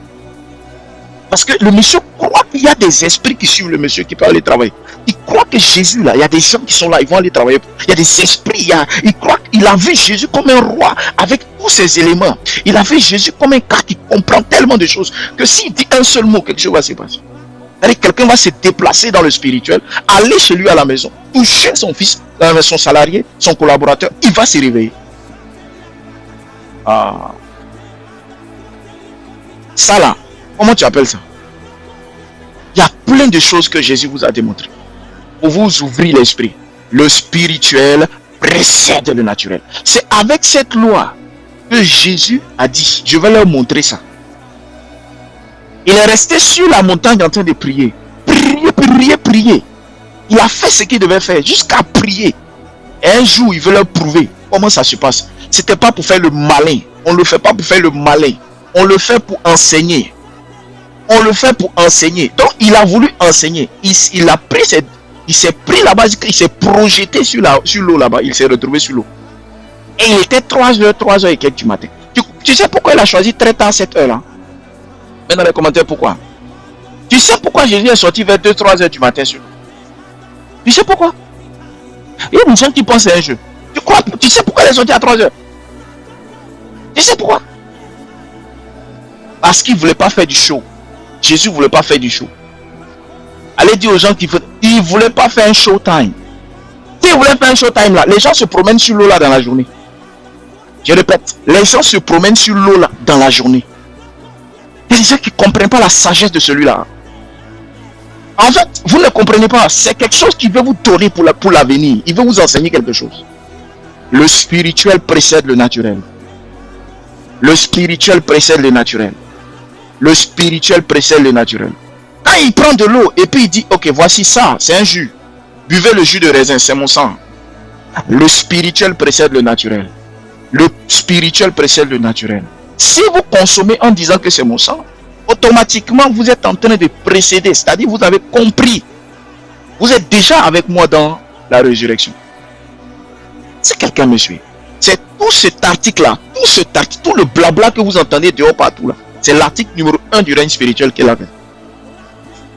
Parce que le monsieur croit qu'il y a des esprits qui suivent le monsieur qui peut aller travailler. Il croit que Jésus là, il y a des gens qui sont là, ils vont aller travailler. Il y a des esprits, il croit qu'il a vu Jésus comme un roi avec tous ses éléments. Il a vu Jésus comme un gars qui comprend tellement de choses que s'il dit un seul mot, quelque chose va se passer. C'est-à-dire quelqu'un va se déplacer dans le spirituel, aller chez lui à la maison, toucher son fils, son salarié, son collaborateur, il va se réveiller. Ah. Ça là, comment tu appelles ça? Il y a plein de choses que Jésus vous a démontrées. Pour vous ouvrir l'esprit. Le spirituel précède le naturel. C'est avec cette loi que Jésus a dit, je vais leur montrer ça. Il est resté sur la montagne en train de prier. Prier. Il a fait ce qu'il devait faire, jusqu'à prier. Et un jour, il veut leur prouver comment ça se passe. C'était pas pour faire le malin. On ne le fait pas pour faire le malin. On le fait pour enseigner. On le fait pour enseigner. Donc, il a voulu enseigner. Il a pris il s'est pris là-bas, il s'est projeté sur l'eau là-bas. Il s'est retrouvé sur l'eau. Et il était 3h et quelques du matin. Tu sais pourquoi il a choisi très tard cette heure-là? Mets dans les commentaires pourquoi. Tu sais pourquoi Jésus est sorti vers 2-3 heures du matin sur l'eau? Tu sais pourquoi? Il y a des gens qui pensent à un jeu. Tu sais pourquoi il est sorti à 3 heures? Tu sais pourquoi? Parce qu'il ne voulait pas faire du show. Jésus ne voulait pas faire du show. Allez dire aux gens qu'il ne voulait pas faire un showtime. S'il voulait faire un showtime là, les gens se promènent sur l'eau là dans la journée. Je répète, les gens se promènent sur l'eau là dans la journée. Il y a des gens qui ne comprennent pas la sagesse de celui-là. En fait, vous ne comprenez pas. C'est quelque chose qui veut vous donner pour l'avenir. Il veut vous enseigner quelque chose. Le spirituel précède le naturel. Le spirituel précède le naturel. Le spirituel précède le naturel. Quand il prend de l'eau et puis il dit, ok, voici ça, c'est un jus. Buvez le jus de raisin, c'est mon sang. Le spirituel précède le naturel. Le spirituel précède le naturel. Si vous consommez en disant que c'est mon sang, automatiquement vous êtes en train de précéder. C'est-à-dire vous avez compris. Vous êtes déjà avec moi dans la résurrection. Si quelqu'un me suit, c'est tout cet article-là, tout le blabla que vous entendez dehors partout là. C'est l'article numéro 1 du règne spirituel qu'il a fait.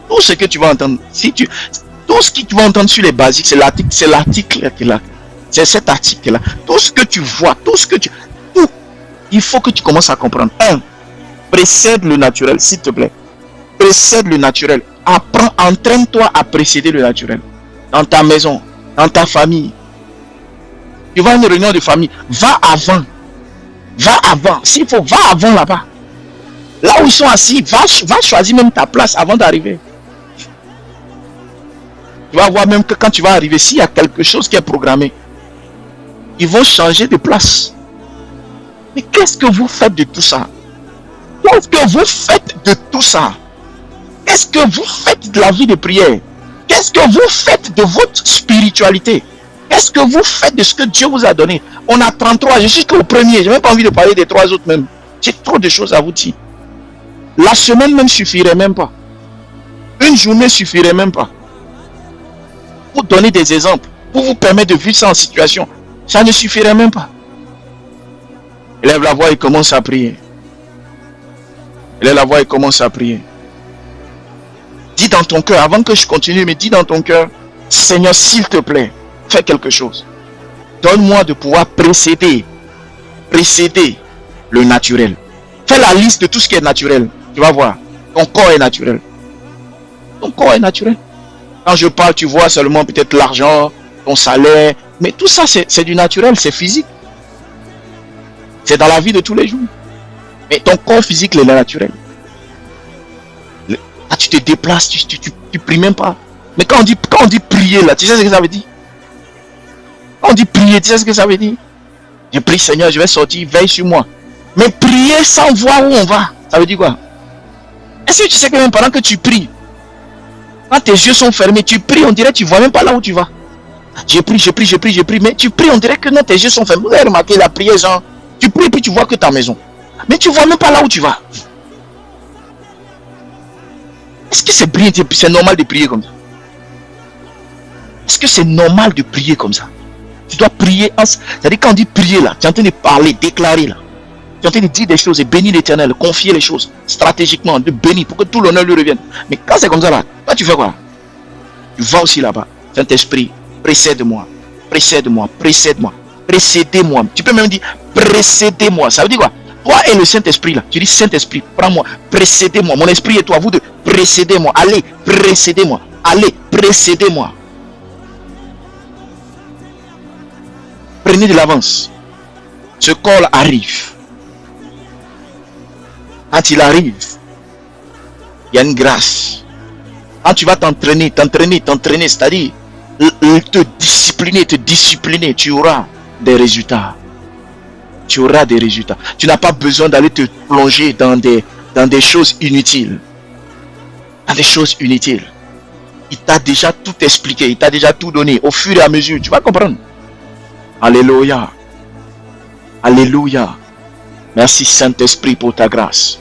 Tout ce que tu vas entendre, tout ce que tu vas entendre sur les basiques, c'est l'article qu'il a. C'est cet article-là. Tout ce que tu vois, tout, il faut que tu commences à comprendre. 1. Précède le naturel, s'il te plaît. Précède le naturel. Apprends, entraîne-toi à précéder le naturel. Dans ta maison, dans ta famille. Tu vas à une réunion de famille, va avant. Va avant. S'il faut, va avant là-bas. Là où ils sont assis, va choisir même ta place avant d'arriver. Tu vas voir même que quand tu vas arriver, s'il y a quelque chose qui est programmé, ils vont changer de place. Mais qu'est-ce que vous faites de tout ça? Qu'est-ce que vous faites de tout ça? Qu'est-ce que vous faites de la vie de prière? Qu'est-ce que vous faites de votre spiritualité? Qu'est-ce que vous faites de ce que Dieu vous a donné? On a 33, je suis qu'au premier, je n'ai même pas envie de parler des 3 autres même. J'ai trop de choses à vous dire. La semaine même suffirait même pas. Une journée suffirait même pas. Pour donner des exemples, pour vous permettre de vivre ça en situation, ça ne suffirait même pas. Élève la voix et commence à prier. Élève la voix et commence à prier. Dis dans ton cœur, avant que je continue, mais dis dans ton cœur, Seigneur, s'il te plaît, fais quelque chose. Donne-moi de pouvoir précéder le naturel. Fais la liste de tout ce qui est naturel. Tu vas voir, ton corps est naturel. Ton corps est naturel. Quand je parle, tu vois seulement peut-être l'argent, ton salaire. Mais tout ça, c'est du naturel, c'est physique. C'est dans la vie de tous les jours. Mais ton corps physique, il est naturel. Là, tu te déplaces, tu pries même pas. Mais quand on dit prier, là, tu sais ce que ça veut dire? Quand on dit prier, tu sais ce que ça veut dire? Je prie, Seigneur, je vais sortir, veille sur moi. Mais prier sans voir où on va, ça veut dire quoi? Est-ce que tu sais que même pendant que tu pries, quand tes yeux sont fermés, tu pries, on dirait que tu ne vois même pas là où tu vas. J'ai pris, mais tu pries, on dirait que non, tes yeux sont fermés. Vous avez remarqué la prière, genre, tu pries puis tu vois que ta maison. Mais tu ne vois même pas là où tu vas. Est-ce que c'est normal de prier comme ça? Est-ce que c'est normal de prier comme ça? Tu dois prier, c'est-à-dire quand on dit prier là, tu es en train de parler, déclarer là. Tu es en train de dire des choses et bénir l'Éternel, confier les choses stratégiquement, de bénir pour que tout l'honneur lui revienne. Mais quand c'est comme ça là, toi tu fais quoi? Tu vas aussi là-bas. Saint-Esprit, précède-moi, précède-moi, précède-moi, précédez-moi. Tu peux même dire précédez-moi. Ça veut dire quoi? Toi et le Saint-Esprit là, tu dis Saint-Esprit, prends-moi, précédez-moi. Mon esprit et toi, vous deux, précédez-moi. Allez, précédez-moi. Allez, précédez-moi. Prenez de l'avance. Ce corps arrive. Quand il arrive, il y a une grâce. Quand tu vas t'entraîner, c'est-à-dire te discipliner, tu auras des résultats. Tu auras des résultats. Tu n'as pas besoin d'aller te plonger dans des choses inutiles. Dans des choses inutiles. Il t'a déjà tout expliqué, il t'a déjà tout donné. Au fur et à mesure, tu vas comprendre. Alléluia. Alléluia. Merci Saint-Esprit pour ta grâce.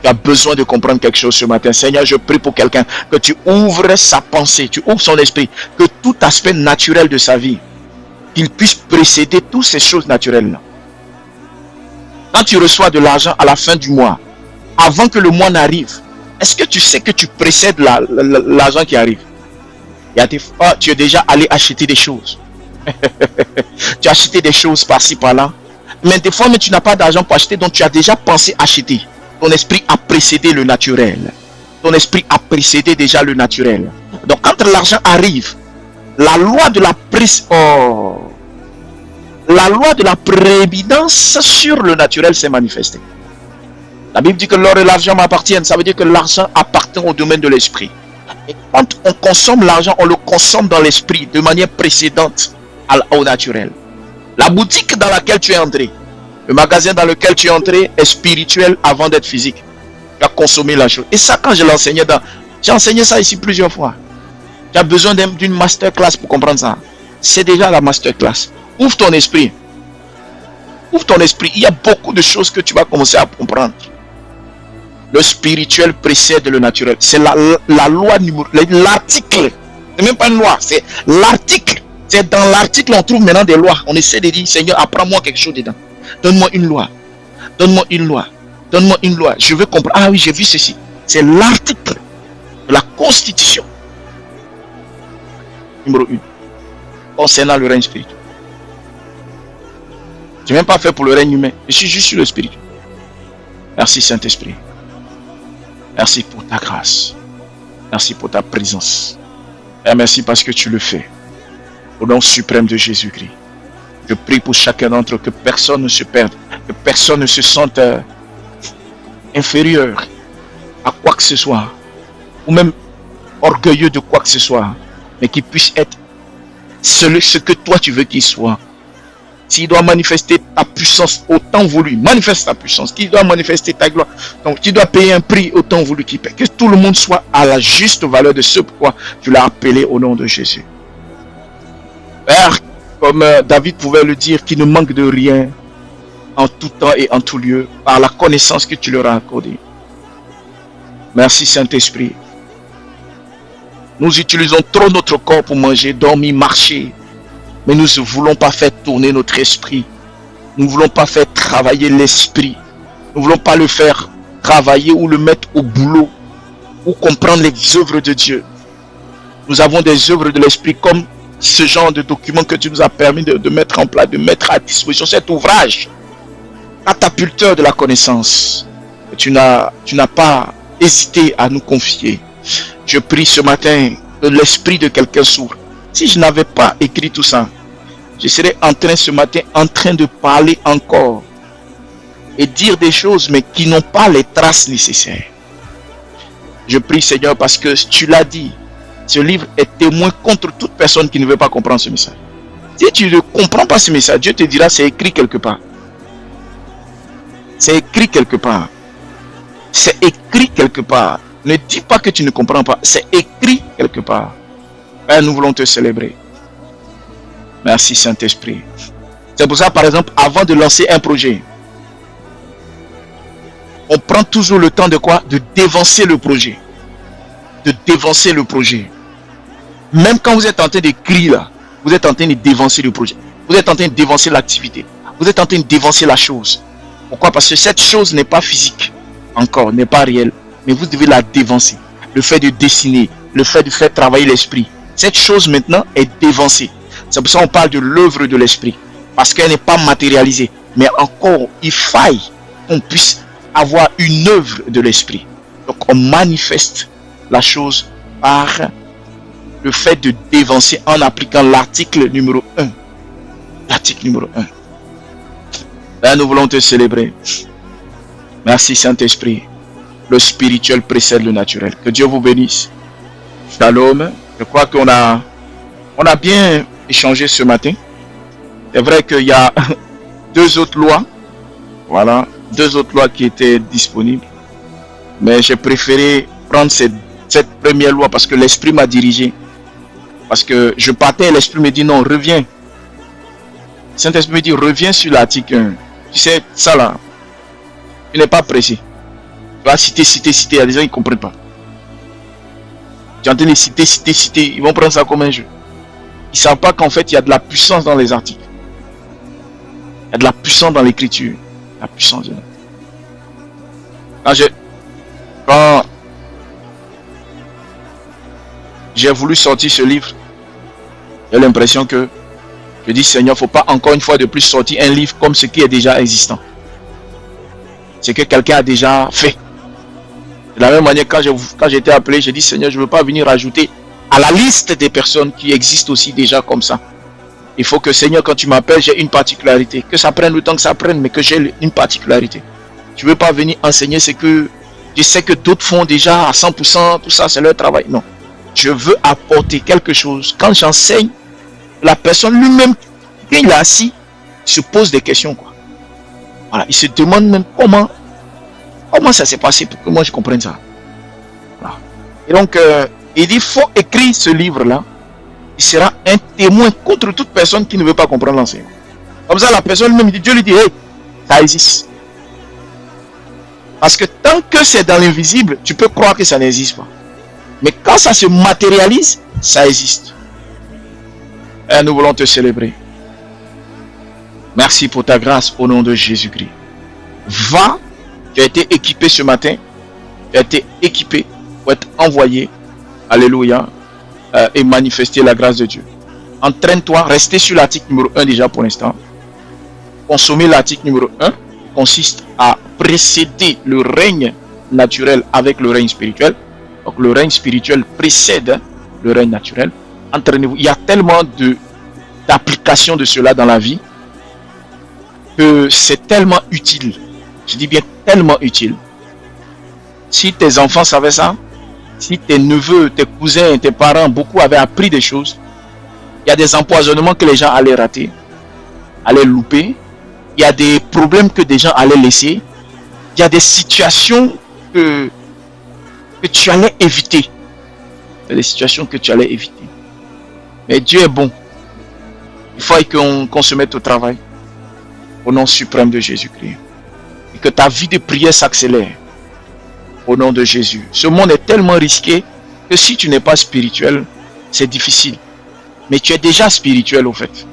Tu as besoin de comprendre quelque chose ce matin. Seigneur, je prie pour quelqu'un que tu ouvres sa pensée, tu ouvres son esprit, que tout aspect naturel de sa vie, qu'il puisse précéder toutes ces choses naturelles-là. Quand tu reçois de l'argent à la fin du mois, avant que le mois n'arrive, est-ce que tu sais que tu précèdes l'argent qui arrive? Il y a des fois, tu es déjà allé acheter des choses. Tu as acheté des choses par-ci, par-là. Mais des fois, mais tu n'as pas d'argent pour acheter, donc tu as déjà pensé acheter. Ton esprit a précédé le naturel. Ton esprit a précédé déjà le naturel. Donc quand l'argent arrive, la loi de la prééminence sur le naturel s'est manifestée. La Bible dit que l'or et l'argent m'appartiennent. Ça veut dire que l'argent appartient au domaine de l'esprit. Et quand on consomme l'argent, on le consomme dans l'esprit de manière précédente au naturel. La boutique dans laquelle tu es entré, le magasin dans lequel tu es entré est spirituel avant d'être physique. Tu as consommé la chose. Et ça, quand je l'enseignais j'ai enseigné ça ici plusieurs fois. Tu as besoin d'une masterclass pour comprendre ça. C'est déjà la masterclass. Ouvre ton esprit. Ouvre ton esprit. Il y a beaucoup de choses que tu vas commencer à comprendre. Le spirituel précède le naturel. C'est la loi numéro... L'article. C'est même pas une loi. C'est l'article. C'est dans l'article on trouve maintenant des lois. On essaie de dire, Seigneur, apprends-moi quelque chose dedans. Donne-moi une loi. Donne-moi une loi. Donne-moi une loi. Je veux comprendre. Ah oui, j'ai vu ceci. C'est l'article de la Constitution. Numéro 1. Concernant le règne spirituel. Je n'ai même pas fait pour le règne humain. Je suis juste sur le spirituel. Merci Saint-Esprit. Merci pour ta grâce. Merci pour ta présence. Et merci parce que tu le fais. Au nom suprême de Jésus-Christ. Je prie pour chacun d'entre eux que personne ne se perde. Que personne ne se sente inférieur à quoi que ce soit. Ou même orgueilleux de quoi que ce soit. Mais qu'il puisse être ce que toi tu veux qu'il soit. S'il doit manifester ta puissance au temps voulu, manifeste ta puissance. S'il doit manifester ta gloire, donc tu dois payer un prix au temps voulu qu'il paie. Que tout le monde soit à la juste valeur de ce pourquoi tu l'as appelé au nom de Jésus. Père, comme David pouvait le dire, qui ne manque de rien en tout temps et en tout lieu, par la connaissance que tu leur as accordée. Merci Saint-Esprit. Nous utilisons trop notre corps pour manger, dormir, marcher. Mais nous ne voulons pas faire tourner notre esprit. Nous ne voulons pas faire travailler l'esprit. Nous ne voulons pas le faire travailler ou le mettre au boulot. Ou comprendre les œuvres de Dieu. Nous avons des œuvres de l'esprit comme ce genre de document que tu nous as permis de mettre en place, de mettre à disposition cet ouvrage. Catapulteur de la connaissance. Tu n'as pas hésité à nous confier. Je prie ce matin que l'esprit de quelqu'un s'ouvre. Si je n'avais pas écrit tout ça, je serais ce matin en train de parler encore et dire des choses mais qui n'ont pas les traces nécessaires. Je prie Seigneur parce que tu l'as dit, ce livre est témoin contre toute personne qui ne veut pas comprendre ce message. Si tu ne comprends pas ce message, Dieu te dira c'est écrit quelque part. C'est écrit quelque part. C'est écrit quelque part. Ne dis pas que tu ne comprends pas. C'est écrit quelque part. Père, nous voulons te célébrer. Merci Saint-Esprit. C'est pour ça, par exemple, avant de lancer un projet, on prend toujours le temps de quoi? De dévancer le projet. De dévancer le projet. Même quand vous êtes en train d'écrire là, vous êtes en train de dévancer le projet. Vous êtes en train de dévancer l'activité. Vous êtes en train de dévancer la chose. Pourquoi? Parce que cette chose n'est pas physique encore, n'est pas réelle. Mais vous devez la dévancer. Le fait de dessiner, le fait de faire travailler l'esprit. Cette chose maintenant est dévancée. C'est pour ça qu'on parle de l'œuvre de l'esprit. Parce qu'elle n'est pas matérialisée. Mais encore, il faille qu'on puisse avoir une œuvre de l'esprit. Donc on manifeste la chose par le fait de dévancer en appliquant l'article numéro 1. L'article numéro 1. Là, nous voulons te célébrer. Merci Saint-Esprit. Le spirituel précède le naturel. Que Dieu vous bénisse. Shalom. Je crois qu'on a bien échangé ce matin. C'est vrai qu'il y a 2 autres lois. Voilà. 2 autres lois qui étaient disponibles. Mais j'ai préféré prendre cette première loi parce que l'Esprit m'a dirigé. Parce que je partais et l'Esprit me dit non, reviens. Saint-Esprit me dit reviens sur l'article 1. Tu sais, ça là, tu n'es pas pressé. Tu vas citer. Il y a des gens qui ne comprennent pas. Tu es en train de citer. Ils vont prendre ça comme un jeu. Ils ne savent pas qu'en fait, il y a de la puissance dans les articles. Il y a de la puissance dans l'écriture. La puissance. Quand j'ai voulu sortir ce livre, j'ai l'impression que je dis Seigneur, il ne faut pas encore une fois de plus sortir un livre comme ce qui est déjà existant. C'est que quelqu'un a déjà fait. De la même manière, quand j'ai été appelé, j'ai dit Seigneur, je ne veux pas venir rajouter à la liste des personnes qui existent aussi déjà comme ça. Il faut que Seigneur, quand tu m'appelles, j'ai une particularité. Que ça prenne le temps que ça prenne, mais que j'ai une particularité. Je ne veux pas venir enseigner ce que je sais que d'autres font déjà à 100%, tout ça, c'est leur travail. Non. Je veux apporter quelque chose. Quand j'enseigne, la personne lui-même, quand il est assis, se pose des questions, quoi. Voilà, il se demande même comment ça s'est passé pour que moi je comprenne ça. Voilà. Et donc, il dit, il faut écrire ce livre-là. Il sera un témoin contre toute personne qui ne veut pas comprendre l'enseignement. Comme ça, la personne même dit, Dieu lui dit, hey, ça existe. Parce que tant que c'est dans l'invisible, tu peux croire que ça n'existe pas. Mais quand ça se matérialise, ça existe. Et nous voulons te célébrer. Merci pour ta grâce au nom de Jésus-Christ. Va, tu as été équipé ce matin. Tu as été équipé pour être envoyé. Alléluia. Et manifester la grâce de Dieu. Entraîne-toi, restez sur l'article numéro 1 déjà pour l'instant. Consommer l'article numéro 1 consiste à précéder le règne naturel avec le règne spirituel. Donc le règne spirituel précède le règne naturel. Entraînez-vous. Il y a tellement d'applications de cela dans la vie que c'est tellement utile. Je dis bien tellement utile. Si tes enfants savaient ça, si tes neveux, tes cousins, tes parents, beaucoup avaient appris des choses, il y a des empoisonnements que les gens allaient rater, allaient louper. Il y a des problèmes que des gens allaient laisser. Il y a des situations que tu allais éviter. Il y a des situations que tu allais éviter. Mais Dieu est bon. Il faut qu'on se mette au travail. Au nom suprême de Jésus-Christ. Et que ta vie de prière s'accélère. Au nom de Jésus. Ce monde est tellement risqué que si tu n'es pas spirituel, c'est difficile. Mais tu es déjà spirituel au fait.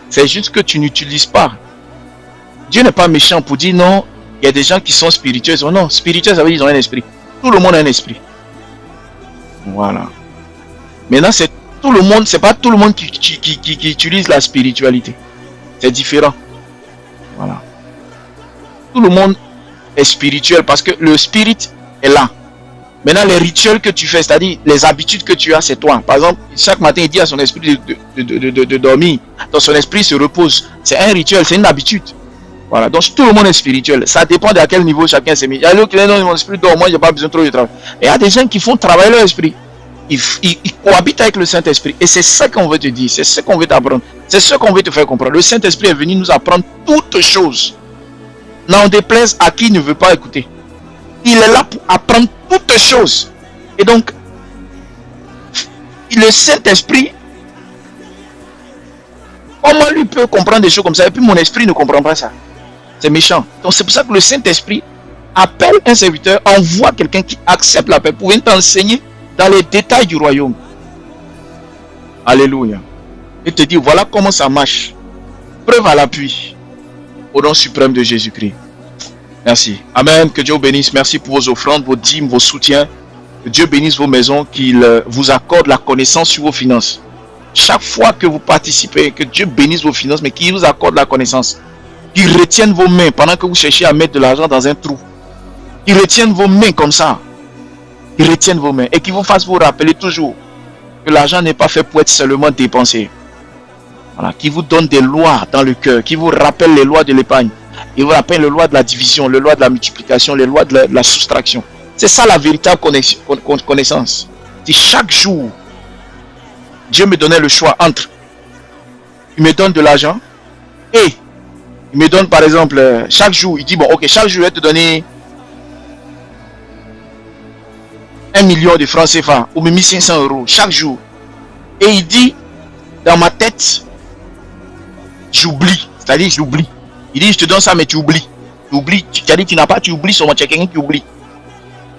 C'est juste que tu n'utilises pas. Dieu n'est pas méchant pour dire non, il y a des gens qui sont spirituels. Non, spirituel, ça veut dire qu'ils ont un esprit. Tout le monde a un esprit. Voilà. Maintenant, c'est tout le monde, c'est pas tout le monde qui utilise la spiritualité. C'est différent. Voilà. Tout le monde est spirituel parce que le spirit est là. Maintenant, les rituels que tu fais, c'est-à-dire les habitudes que tu as, c'est toi. Par exemple, chaque matin, il dit à son esprit de dormir. Donc, son esprit se repose. C'est un rituel, c'est une habitude. Voilà. Donc, tout le monde est spirituel. Ça dépend de à quel niveau chacun s'est mis. Il y a d'autres qui disent, non, mon esprit dort, moi, je n'ai pas besoin trop de travail. Et il y a des gens qui font travailler leur esprit. Ils cohabitent avec le Saint-Esprit. Et c'est ça qu'on veut te dire. C'est ce qu'on veut t'apprendre. C'est ce qu'on veut te faire comprendre. Le Saint-Esprit est venu nous apprendre toutes choses. N'en déplaise à qui ne veut pas écouter. Il est là pour apprendre toutes choses. Et donc, le Saint-Esprit, comment lui peut comprendre des choses comme ça? Et puis mon esprit ne comprend pas ça. C'est méchant. Donc c'est pour ça que le Saint-Esprit appelle un serviteur, envoie quelqu'un qui accepte l'appel pour venir t'enseigner dans les détails du royaume. Alléluia. Et te dit, voilà comment ça marche. Preuve à l'appui. Au nom suprême de Jésus-Christ. Merci. Amen. Que Dieu vous bénisse. Merci pour vos offrandes, vos dîmes, vos soutiens. Que Dieu bénisse vos maisons, qu'il vous accorde la connaissance sur vos finances. Chaque fois que vous participez, que Dieu bénisse vos finances, mais qu'il vous accorde la connaissance. Qu'il retienne vos mains pendant que vous cherchez à mettre de l'argent dans un trou. Qu'il retienne vos mains comme ça. Qu'il retienne vos mains et qu'il vous fasse vous rappeler toujours que l'argent n'est pas fait pour être seulement dépensé. Voilà. Qu'il vous donne des lois dans le cœur, qu'il vous rappelle les lois de l'épargne. Il vous rappelle les lois de la division, les lois de la multiplication, les lois de la soustraction. C'est ça la véritable connaissance. Si chaque jour, Dieu me donnait le choix entre, il me donne de l'argent et il me donne par exemple, chaque jour, il dit bon ok, chaque jour je vais te donner 1 million de francs CFA ou 1500 euros chaque jour. Et il dit, dans ma tête, j'oublie, c'est-à-dire j'oublie. Il dit je te donne ça mais tu oublies. Tu oublies, tu as dit tu n'as pas, tu oublies sur moi, tu es quelqu'un qui oublie.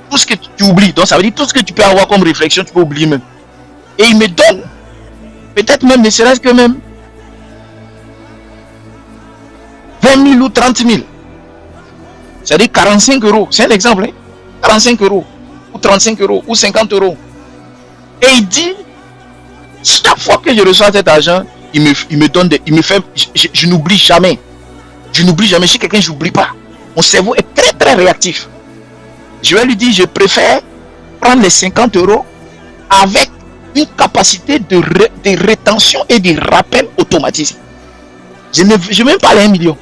Tout ce que tu oublies, donc ça veut dire tout ce que tu peux avoir comme réflexion, tu peux oublier même. Et il me donne, peut-être même, ne serait-ce que même 20 000 ou 30 000. C'est-à-dire 45 euros, c'est un exemple, hein? 45 euros, ou 35 euros, ou 50 euros. Et il dit, chaque fois que je reçois cet argent, il me donne des, il me fait, je n'oublie jamais. Je n'oublie jamais, chez quelqu'un, je n'oublie pas. Mon cerveau est très très réactif. Je vais lui dire, je préfère prendre les 50 euros avec une capacité de rétention et de rappel automatique. Je ne veux même pas les 1 million.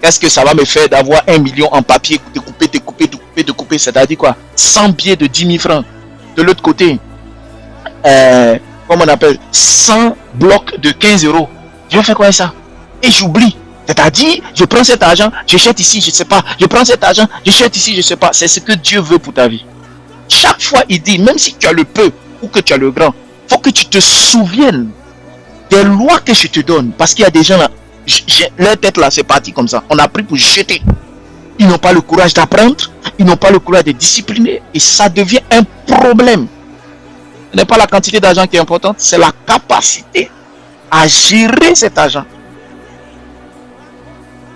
Qu'est-ce que ça va me faire d'avoir 1 million en papier, de couper, c'est-à-dire quoi? 100 billets de 10 000 francs. De l'autre côté, comment on appelle, 100 blocs de 15 euros. Je vais faire quoi avec ça? Et j'oublie. C'est-à-dire, je prends cet argent, j'achète ici, je ne sais pas. Je prends cet argent, j'achète ici, je ne sais pas. C'est ce que Dieu veut pour ta vie. Chaque fois, il dit, même si tu as le peu ou que tu as le grand, il faut que tu te souviennes des lois que je te donne. Parce qu'il y a des gens là, leur tête là, c'est parti comme ça. On a pris pour jeter. Ils n'ont pas le courage d'apprendre, ils n'ont pas le courage de discipliner. Et ça devient un problème. Ce n'est pas la quantité d'argent qui est importante, c'est la capacité à gérer cet argent.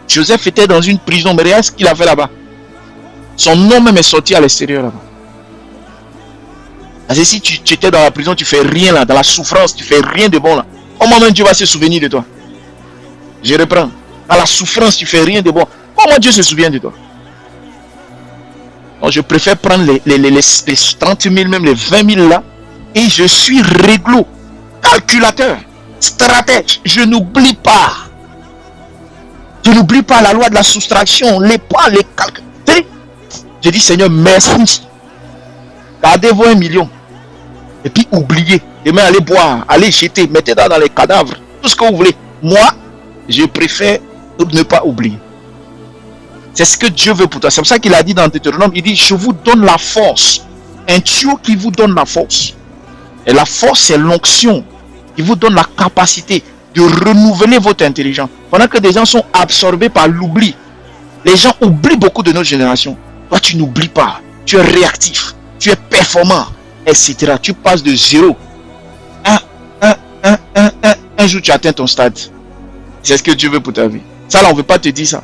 Joseph était dans une prison, mais regarde ce qu'il a fait là-bas. Son nom même est sorti à l'extérieur là-bas. Parce que si tu étais dans la prison, tu fais rien là, dans la souffrance, tu fais rien de bon là. Comment même Dieu va se souvenir de toi? Je reprends. Dans la souffrance, tu fais rien de bon. Comment Dieu se souvient de toi? Donc je préfère prendre les 30 000, même les 20 000 là, et je suis réglo, calculateur, stratège. Je n'oublie pas. Je n'oublie pas la loi de la soustraction, les poids, les calculs. Je dis Seigneur, merci. Gardez-vous 1 million. Et puis oubliez. Demain, allez boire, allez jeter, mettez dans les cadavres, tout ce que vous voulez. Moi, je préfère ne pas oublier. C'est ce que Dieu veut pour toi. C'est pour ça qu'il a dit dans Deutéronome, il dit, je vous donne la force. Un tuyau qui vous donne la force. Et la force, c'est l'onction qui vous donne la capacité de renouveler votre intelligence. Pendant que des gens sont absorbés par l'oubli. Les gens oublient beaucoup de notre génération. Toi, tu n'oublies pas. Tu es réactif. Tu es performant. Etc. Tu passes de 0. Un jour, tu atteins ton stade. C'est ce que Dieu veut pour ta vie. Ça, là, on ne veut pas te dire ça.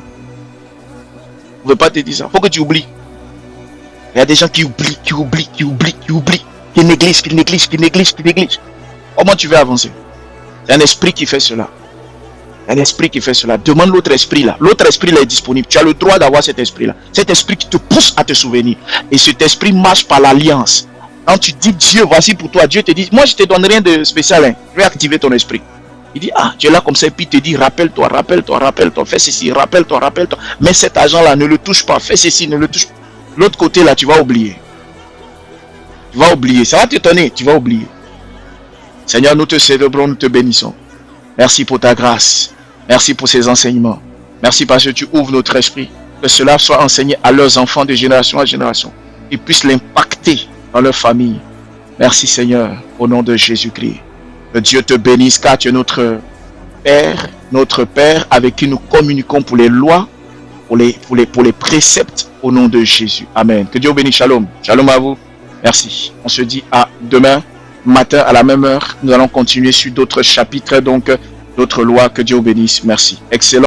On ne veut pas te dire ça. Il faut que tu oublies. Il y a des gens qui oublient, qui négligent. Comment tu veux avancer? C'est un esprit qui fait cela. Un esprit qui fait cela. Demande l'autre esprit là. L'autre esprit là est disponible. Tu as le droit d'avoir cet esprit là. Cet esprit qui te pousse à te souvenir. Et cet esprit marche par l'alliance. Quand tu dis Dieu, voici pour toi. Dieu te dit, moi je te donne rien de spécial. Hein. Je vais activer ton esprit. Il dit, ah, tu es là comme ça. Et puis il te dit, rappelle-toi. Fais ceci, rappelle-toi. Mais cet argent là, ne le touche pas. Fais ceci, ne le touche pas. L'autre côté là, tu vas oublier. Ça va t'étonner. Tu vas oublier. Seigneur, nous te célébrons, nous te bénissons. Merci pour ta grâce. Merci pour ces enseignements. Merci parce que tu ouvres notre esprit. que cela soit enseigné à leurs enfants de génération en génération. Ils puissent l'impacter dans leur famille. Merci Seigneur, au nom de Jésus-Christ. Que Dieu te bénisse car tu es notre Père avec qui nous communiquons pour les lois, pour les préceptes au nom de Jésus. Amen. Que Dieu vous bénisse. Shalom. Shalom à vous. Merci. On se dit à demain matin à la même heure. Nous allons continuer sur d'autres chapitres, donc d'autres lois. Que Dieu vous bénisse. Merci. Excellent.